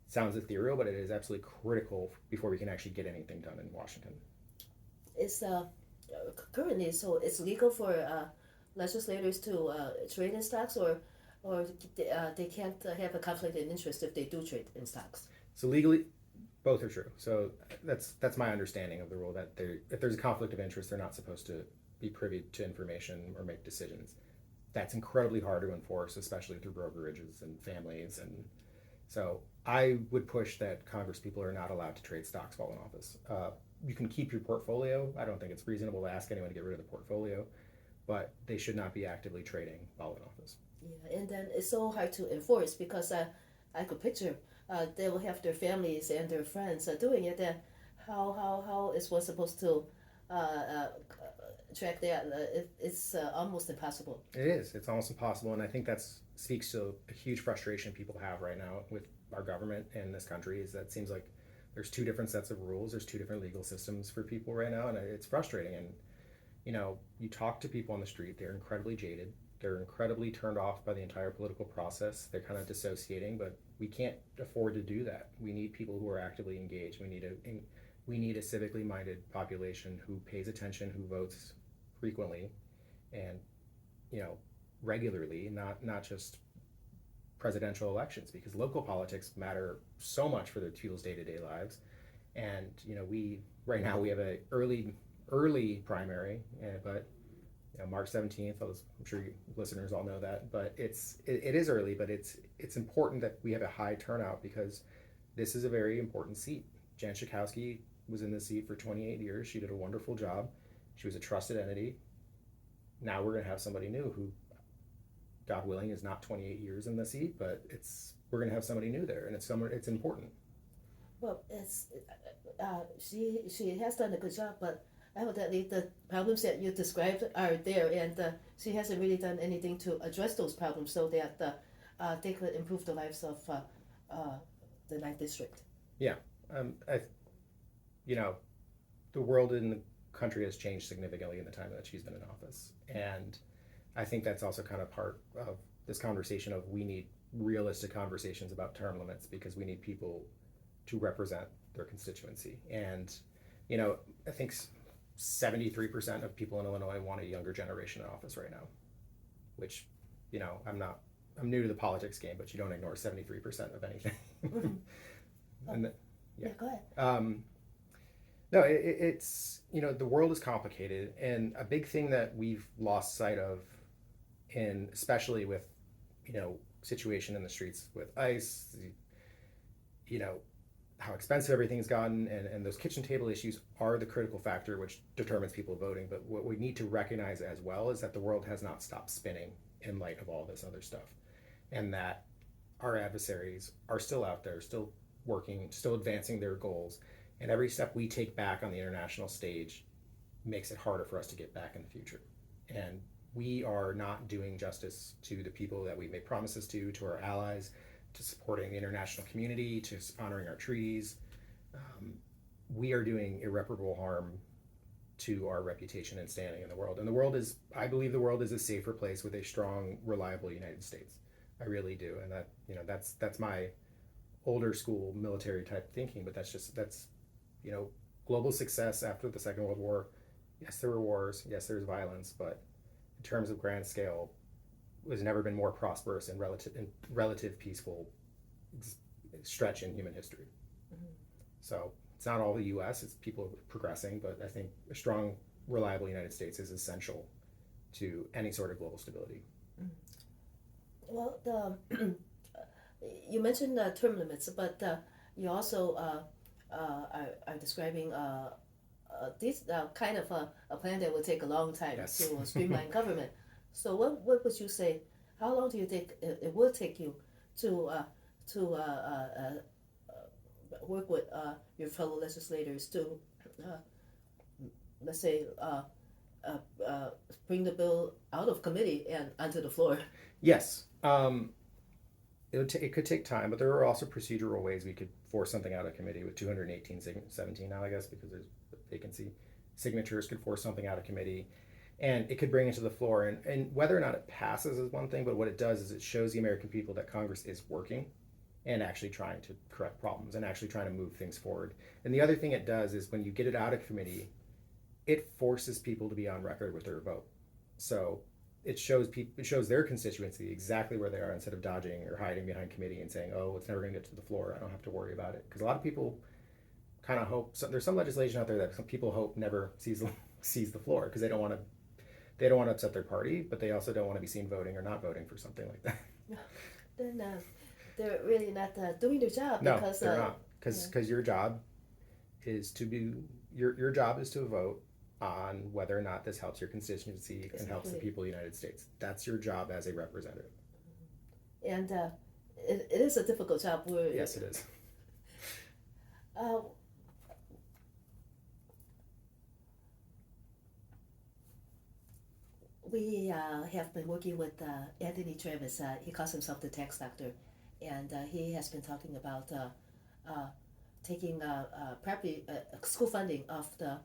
sounds ethereal, but it is absolutely critical before we can actually get anything done in Washington. It's currently, so it's legal for legislators to trade in stocks, or they can't have a conflict of interest if they do trade in stocks. So legally, both are true. So that's my understanding of the rule, that if there's a conflict of interest, they're not supposed to be privy to information or make decisions. That's incredibly hard to enforce, especially through brokerages and families. And so I would push that Congress people are not allowed to trade stocks while in office. You can keep your portfolio. I don't think it's reasonable to ask anyone to get rid of the portfolio, but they should not be actively trading while in office. Yeah, and then it's so hard to enforce, because I could picture they will have their families and their friends doing it. Then how is one supposed to track that? It's almost impossible. It is. It's almost impossible, and I think that speaks to a huge frustration people have right now with our government and this country. Is that it seems like there's two different sets of rules. There's two different legal systems for people right now, and it's frustrating. And you talk to people on the street; they're incredibly jaded. They're incredibly turned off by the entire political process. They're kind of dissociating, but we can't afford to do that. We need people who are actively engaged. We need a civically minded population who pays attention, who votes frequently and regularly, not just presidential elections, because local politics matter so much for their people's day-to-day lives. And right now we have a early primary, but March 17th, I'm sure you listeners all know that, but it is early, but it's important that we have a high turnout, because this is a very important seat. Jan Schakowsky was in this seat for 28 years. She did a wonderful job. She was a trusted entity. Now we're going to have somebody new who, God willing, is not 28 years in the seat, but we're going to have somebody new there, and it's important. Well, she has done a good job, but evidently the problems that you described are there, and she hasn't really done anything to address those problems so that they could improve the lives of the 9th District. Yeah, you know, the world in the country has changed significantly in the time that she's been in office, and I think that's also kind of part of this conversation of we need realistic conversations about term limits because we need people to represent their constituency. And, I think 73% of people in Illinois want a younger generation in office right now, which, I'm new to the politics game, but you don't ignore 73% of anything. Mm-hmm. And yeah, go ahead. No, it's, the world is complicated, and a big thing that we've lost sight of, and especially with, situation in the streets with ICE, how expensive everything's gotten, and those kitchen table issues are the critical factor which determines people voting. But what we need to recognize as well is that the world has not stopped spinning in light of all this other stuff, and that our adversaries are still out there, still working, still advancing their goals. And every step we take back on the international stage makes it harder for us to get back in the future. And we are not doing justice to the people that we made promises to our allies, to supporting the international community, to honoring our treaties. We are doing irreparable harm to our reputation and standing in the world. And I believe the world is a safer place with a strong, reliable United States. I really do. And that, that's my older school military type thinking, but that's global success after the Second World War. Yes, there were wars. Yes, there's violence, but in terms of grand scale, it has never been more prosperous and relative peaceful stretch in human history. Mm-hmm. So it's not all the U.S. It's people progressing, but I think a strong, reliable United States is essential to any sort of global stability. Mm-hmm. Well, you mentioned term limits, but you also are describing this kind of a plan that will take a long time yes. to streamline government. So what would you say? How long do you think it will take you to work with your fellow legislators to, let's say, bring the bill out of committee and onto the floor? Yes. It could take time, but there are also procedural ways we could force something out of committee with 17 now, I guess, because there's a vacancy. Signatures could force something out of committee, and it could bring it to the floor. And whether or not it passes is one thing, but what it does is it shows the American people that Congress is working and actually trying to correct problems and actually trying to move things forward. And the other thing it does is when you get it out of committee, it forces people to be on record with their vote. So it shows their constituency exactly where they are instead of dodging or hiding behind committee and saying, oh, it's never going to get to the floor, I don't have to worry about it. Because a lot of people kind of hope, there's some legislation out there that some people hope never sees the floor because they don't want to upset their party, but they also don't want to be seen voting or not voting for something like that. Then they're really not doing their job. No, because they're not. Because your job is to vote on whether or not this helps your constituency and helps the people of the United States. That's your job as a representative. And it is a difficult job. Yes, it is. We have been working with Anthony Travis. He calls himself the tax doctor, and he has been talking about taking property school funding off the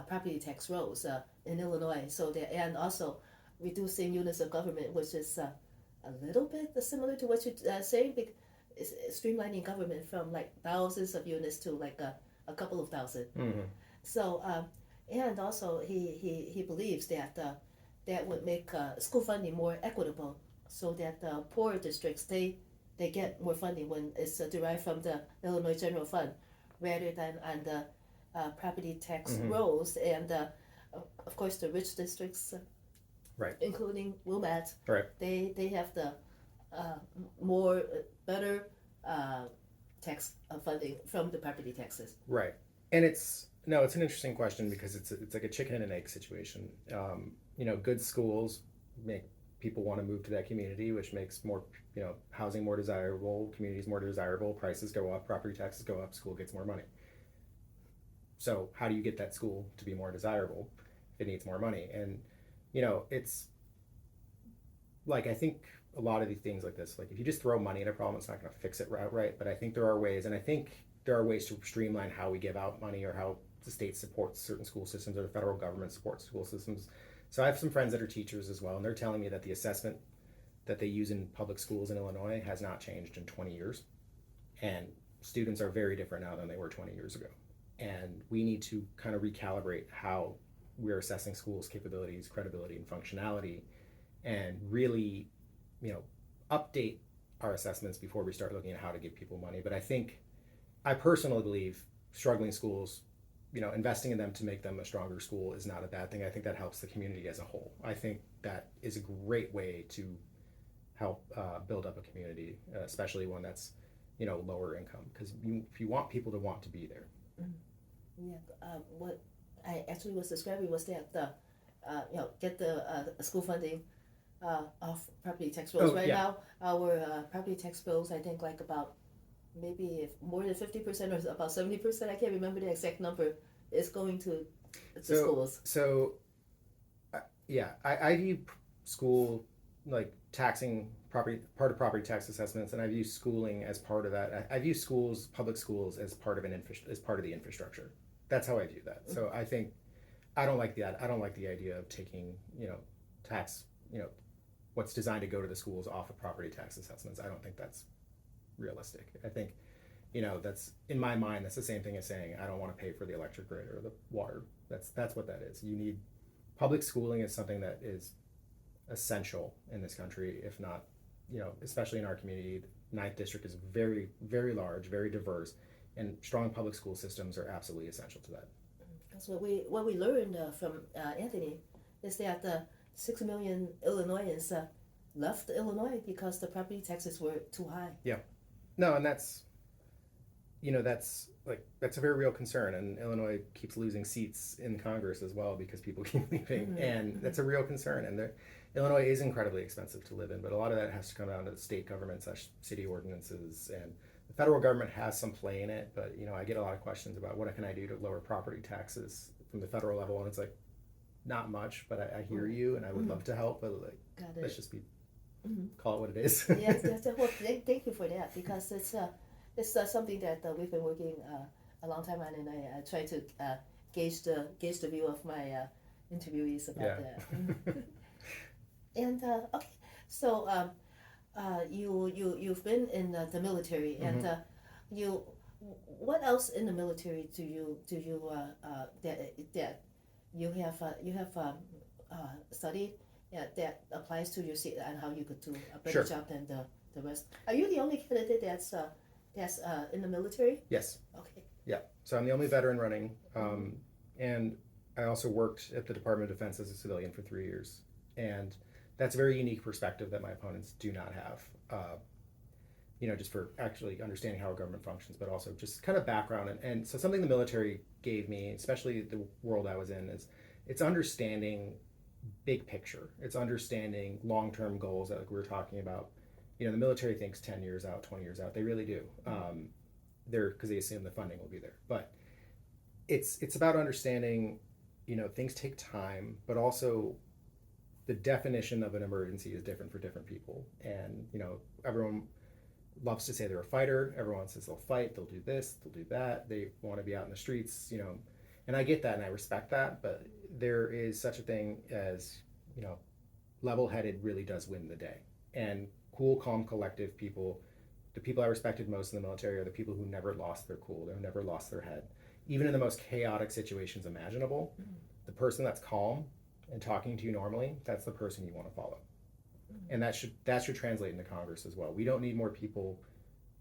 property tax rolls in Illinois, so that, and also reducing units of government, which is a little bit similar to what you're saying, streamlining government from like thousands of units to like a couple of thousand. Mm-hmm. So and also he believes that that would make school funding more equitable, so that the poorer districts they get more funding when it's derived from the Illinois General Fund rather than on the property tax mm-hmm. rolls. And of course the rich districts, right, including WLUW, right, they have the more better tax funding from the property taxes. Right. And it's an interesting question because it's like a chicken and an egg situation. Good schools make people want to move to that community, which makes more, housing more desirable, communities more desirable, prices go up, property taxes go up, school gets more money. So how do you get that school to be more desirable if it needs more money? And, it's like, I think a lot of these things like this, like if you just throw money at a problem, it's not going to fix it outright. But I think there are ways, and I think there are ways to streamline how we give out money or how the state supports certain school systems or the federal government supports school systems. So I have some friends that are teachers as well, and they're telling me that the assessment that they use in public schools in Illinois has not changed in 20 years. And students are very different now than they were 20 years ago. And we need to kind of recalibrate how we're assessing schools' capabilities, credibility, and functionality, and really, update our assessments before we start looking at how to give people money. But I personally believe struggling schools, investing in them to make them a stronger school is not a bad thing. I think that helps the community as a whole. I think that is a great way to help build up a community, especially one that's, lower income, because if you want people to want to be there. Yeah, what I actually was describing was that get the school funding off property tax bills. Now, our property tax bills, I think like about maybe if more than 50% or about 70%, I can't remember the exact number, is going to schools. So, I view school like taxing part of property tax assessments, and I view schooling as part of that. I view public schools as part of the infrastructure. That's how I view that. So I think I don't like that. I don't like the idea of taking tax what's designed to go to the schools off of property tax assessments. I don't think that's realistic. I think that's, in my mind, that's the same thing as saying I don't want to pay for the electric grid or the water. That's what that is. You need public schooling is something that is essential in this country, if not, especially in our community. 9th District is very, very large, very diverse, and strong public school systems are absolutely essential to that. That's what we learned from Anthony, is that 6 million Illinoisans left Illinois because the property taxes were too high. Yeah, no, and that's a very real concern, and Illinois keeps losing seats in Congress as well because people keep leaving, and that's a real concern. And Illinois is incredibly expensive to live in, but a lot of that has to come down to the state government / city ordinances, and the federal government has some play in it. But I get a lot of questions about what can I do to lower property taxes from the federal level, and it's like not much, but I hear you, and I would love to help, but let's just call it what it is. Yes. Well, thank you for that, because it's something that we've been working a long time on, and I try to gauge the view of my interviewees about that. And okay, so you've been in the military, and what else in the military do you that you have studied that applies to your seat and how you could do a better job than the rest? Are you the only candidate that's in the military? Yes. Okay. Yeah. So I'm the only veteran running, and I also worked at the Department of Defense as a civilian for 3 years, and that's a very unique perspective that my opponents do not have. Just for actually understanding how our government functions, but also just kind of background. And so something the military gave me, especially the world I was in, is it's understanding big picture. It's understanding long-term goals that, like we were talking about. The military thinks 10 years out, 20 years out. They really do. Because they assume the funding will be there. But it's about understanding, things take time, but also the definition of an emergency is different for different people. And, everyone loves to say they're a fighter. Everyone says they'll fight, they'll do this, they'll do that. They want to be out in the streets, and I get that and I respect that, but there is such a thing as, level-headed really does win the day. And cool, calm, collective people, the people I respected most in the military are the people who never lost their cool, they never lost their head. Even in the most chaotic situations imaginable, the person that's calm and talking to you normally, that's the person you want to follow. And that should translate into Congress as well. We don't need more people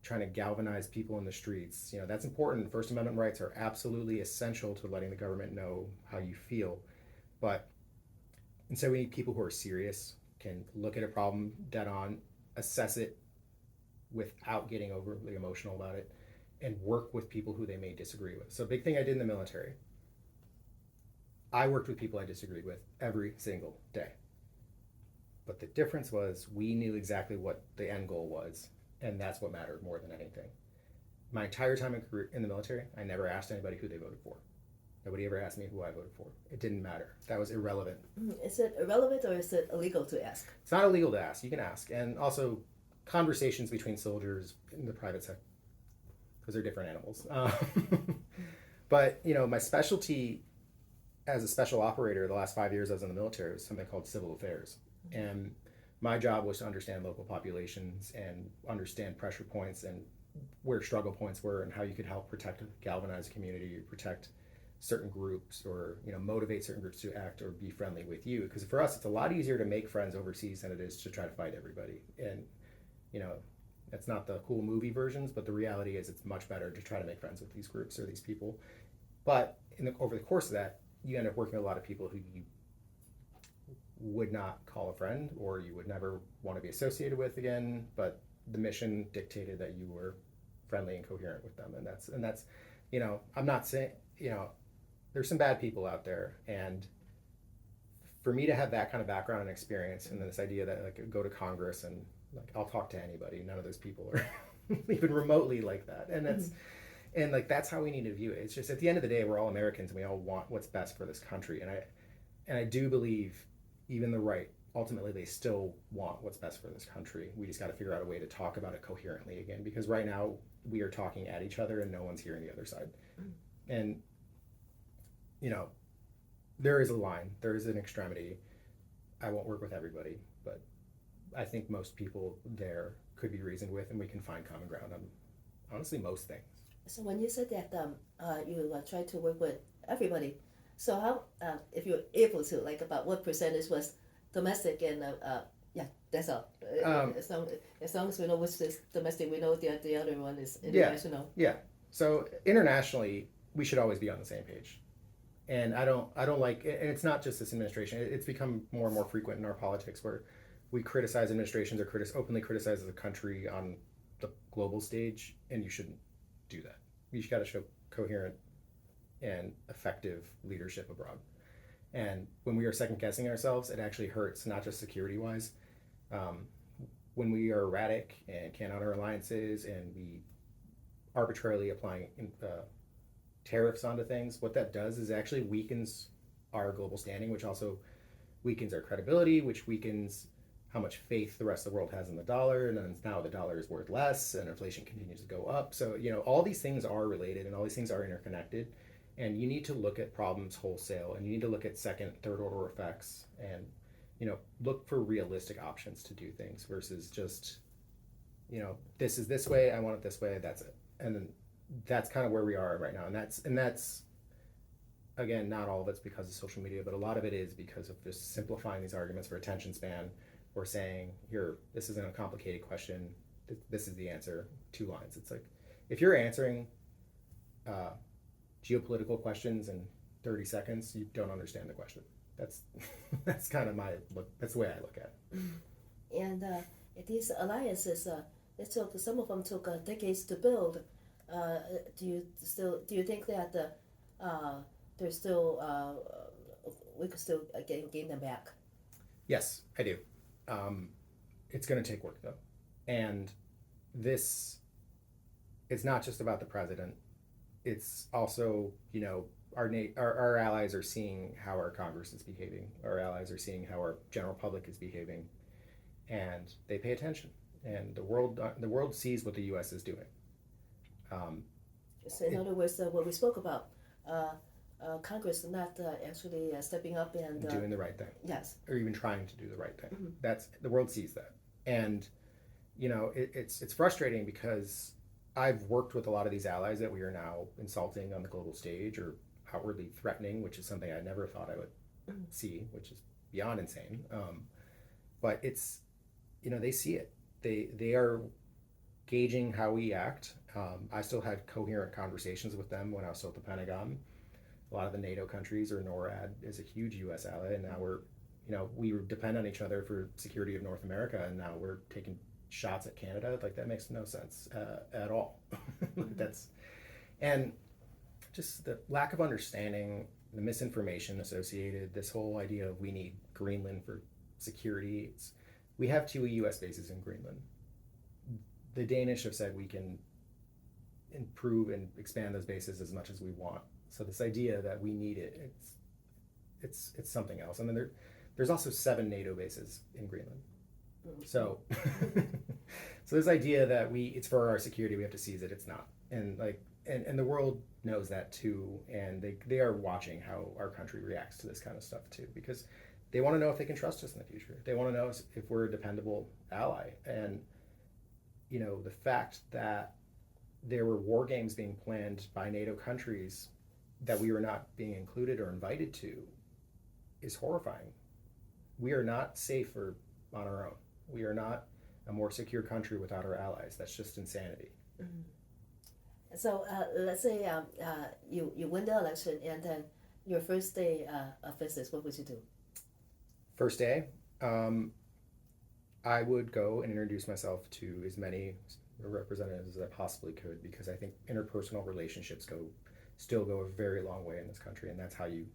trying to galvanize people in the streets. That's important. First Amendment rights are absolutely essential to letting the government know how you feel. But instead, we need people who are serious, can look at a problem dead on, assess it without getting overly emotional about it, and work with people who they may disagree with. So a big thing I did in the military, I worked with people I disagreed with every single day. But the difference was we knew exactly what the end goal was, and that's what mattered more than anything. My entire time in the military, I never asked anybody who they voted for. Nobody ever asked me who I voted for. It didn't matter. That was irrelevant. Is it irrelevant or is it illegal to ask? It's not illegal to ask. You can ask. And also, conversations between soldiers in the private sector, because they're different animals. But, my specialty as a special operator the last 5 years I was in the military was something called civil affairs. And my job was to understand local populations and understand pressure points and where struggle points were and how you could help protect, galvanize a community, protect certain groups, or motivate certain groups to act or be friendly with you. Because for us, it's a lot easier to make friends overseas than it is to try to fight everybody. And that's not the cool movie versions, but the reality is it's much better to try to make friends with these groups or these people. But over the course of that, you end up working with a lot of people who you would not call a friend or you would never want to be associated with again, but the mission dictated that you were friendly and coherent with them. And that's I'm not saying, there's some bad people out there, and for me to have that kind of background and experience, and then this idea that like go to Congress and like I'll talk to anybody, none of those people are even remotely like that, and that's how we need to view it. It's just at the end of the day, we're all Americans and we all want what's best for this country, and I do believe even the right, ultimately they still want what's best for this country. We just got to figure out a way to talk about it coherently again, because right now we are talking at each other and no one's hearing the other side. And there is a line, there is an extremity. I won't work with everybody, but I think most people there could be reasoned with, and we can find common ground on honestly most things. So when you said that you try to work with everybody, so how, if you're able to, like about what percentage was domestic and yeah, that's all. As long as we know which is domestic, we know the other one is international. Yeah. So internationally, we should always be on the same page. And I don't like, and it's not just this administration. It's become more and more frequent in our politics where we criticize administrations or openly criticize the country on the global stage, and you shouldn't do that. You just got to show coherent and effective leadership abroad. And when we are second guessing ourselves, it actually hurts, not just security wise. When we are erratic and can't honor alliances and we arbitrarily applying tariffs onto things, what that does is actually weakens our global standing, which also weakens our credibility, which weakens how much faith the rest of the world has in the dollar, and then now the dollar is worth less and inflation continues to go up. So all these things are related and all these things are interconnected, and you need to look at problems wholesale, and you need to look at second, third order effects, and look for realistic options to do things versus just this is this way, I want it this way, that's it. And then that's kind of where we are right now, and that's again, not all of it's because of social media, but a lot of it is because of just simplifying these arguments for attention span, or saying, here, this isn't a complicated question, this is the answer, 2 lines. It's like, if you're answering geopolitical questions in 30 seconds, you don't understand the question. That's kind of my look. That's the way I look at it. And these alliances, some of them took decades to build. Do you think that there's still we could still gain them back? Yes, I do. It's going to take work though, and it's not just about the president. It's also our allies are seeing how our Congress is behaving. Our allies are seeing how our general public is behaving, and they pay attention. And the world sees what the U.S. is doing. So in other words, what we spoke about, Congress not actually stepping up and doing the right thing. Yes. Or even trying to do the right thing. Mm-hmm. That's the world sees that, and it's frustrating because I've worked with a lot of these allies that we are now insulting on the global stage or outwardly threatening, which is something I never thought I would see, which is beyond insane. But it's they see it. They are gauging how we act. I still had coherent conversations with them when I was still at the Pentagon. A lot of the NATO countries, or NORAD is a huge U.S. ally, and now we depend on each other for security of North America, and now we're taking shots at Canada. Like, that makes no sense at all. And just the lack of understanding, the misinformation associated, this whole idea of we need Greenland for security. We have 2 U.S. bases in Greenland. The Danish have said we can improve and expand those bases as much as we want. So this idea that we need it, it's something else. And then there's also 7 NATO bases in Greenland. So so this idea that it's for our security, we have to seize it, it's not. And and the world knows that too, and they are watching how our country reacts to this kind of stuff too, because they want to know if they can trust us in the future. They want to know if we're a dependable ally. And the fact that there were war games being planned by NATO countries that we were not being included or invited to is horrifying. We are not safer on our own. We are not a more secure country without our allies. That's just insanity. Mm-hmm. So let's say you win the election, and then your first day of business, what would you do? First day, I would go and introduce myself to as many representatives as I possibly could, because I think interpersonal relationships still go a very long way in this country, and that's how you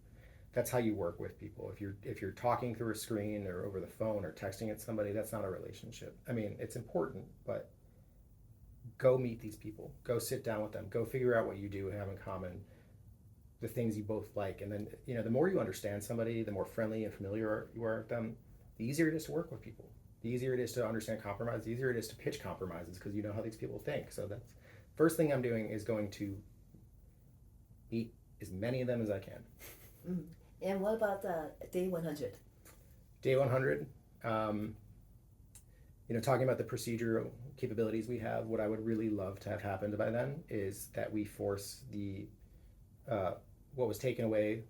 work with people. If you're talking through a screen or over the phone or texting at somebody, that's not a relationship. I mean, it's important, but go meet these people. Go sit down with them. Go figure out what you do and have in common, the things you both like. And then, the more you understand somebody, the more friendly and familiar you are with them, the easier it is to work with people. The easier it is to understand compromise, the easier it is to pitch compromises, because you know how these people think. So that's first thing I'm doing, is going to meet as many of them as I can. Mm. And what about day 100? Day 100, talking about the procedural capabilities we have, what I would really love to have happened by then is that we force what was taken away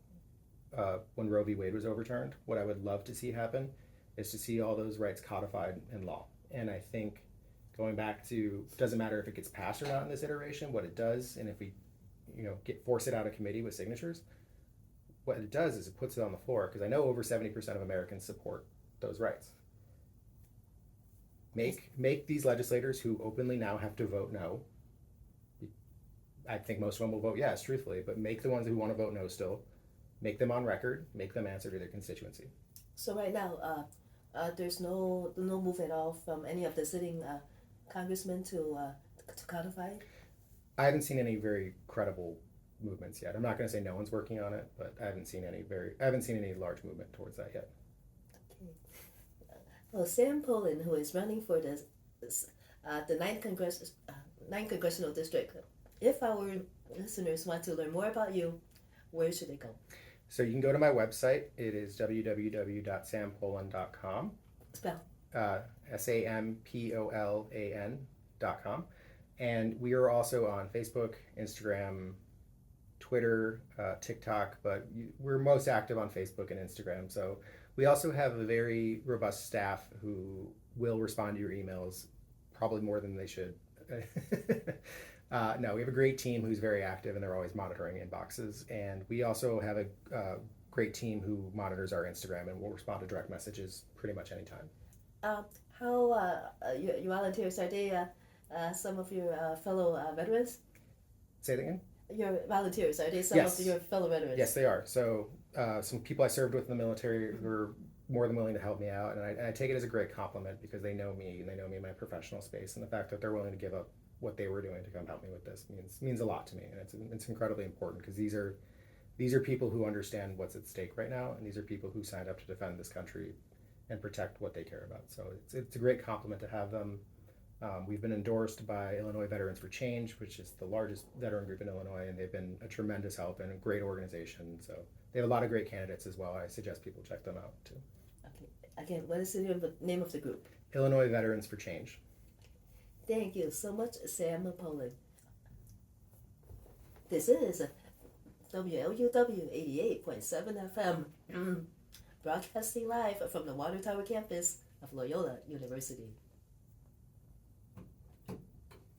when Roe v. Wade was overturned. What I would love to see happen is to see all those rights codified in law. And I think going back to, doesn't matter if it gets passed or not in this iteration, what it does, and if we force it out of committee with signatures, what it does is it puts it on the floor, because I know over 70% of Americans support those rights. Make these legislators who openly now have to vote no. I think most of them will vote yes, truthfully, but make the ones who want to vote no still, make them on record, make them answer to their constituency. So right now, there's no move at all from any of the sitting congressmen to codify? I haven't seen any very credible movements yet. I'm not going to say no one's working on it, but I haven't seen any large movement towards that yet. Okay. Well, Sam Polan, who is running for the 9th Congressional District, if our listeners want to learn more about you, where should they go? So you can go to my website. It is www.sampolan.com. Spell. SAMPOLAN.com. And we are also on Facebook, Instagram, Twitter, TikTok, but we're most active on Facebook and Instagram. So we also have a very robust staff who will respond to your emails, probably more than they should. No, we have a great team who's very active, and they're always monitoring inboxes. And we also have a great team who monitors our Instagram and will respond to direct messages pretty much anytime. How your volunteers, are they some of your fellow veterans? Say that again? Your volunteers, are they some Yes. of your fellow veterans? Yes, they are. So some people I served with in the military were more than willing to help me out, and I take it as a great compliment, because they know me, and they know me in my professional space, and the fact that they're willing to give up what they were doing to come help me with this means a lot to me, and it's incredibly important, because these are people who understand what's at stake right now, and these are people who signed up to defend this country and protect what they care about. So it's a great compliment to have them. We've been endorsed by Illinois Veterans for Change, which is the largest veteran group in Illinois, and they've been a tremendous help and a great organization. So they have a lot of great candidates as well. I suggest people check them out too. Okay. Again, what is the name of the group? Illinois Veterans for Change. Thank you so much, Sam Polan. This is WLUW 88.7 FM, broadcasting live from the Water Tower campus of Loyola University.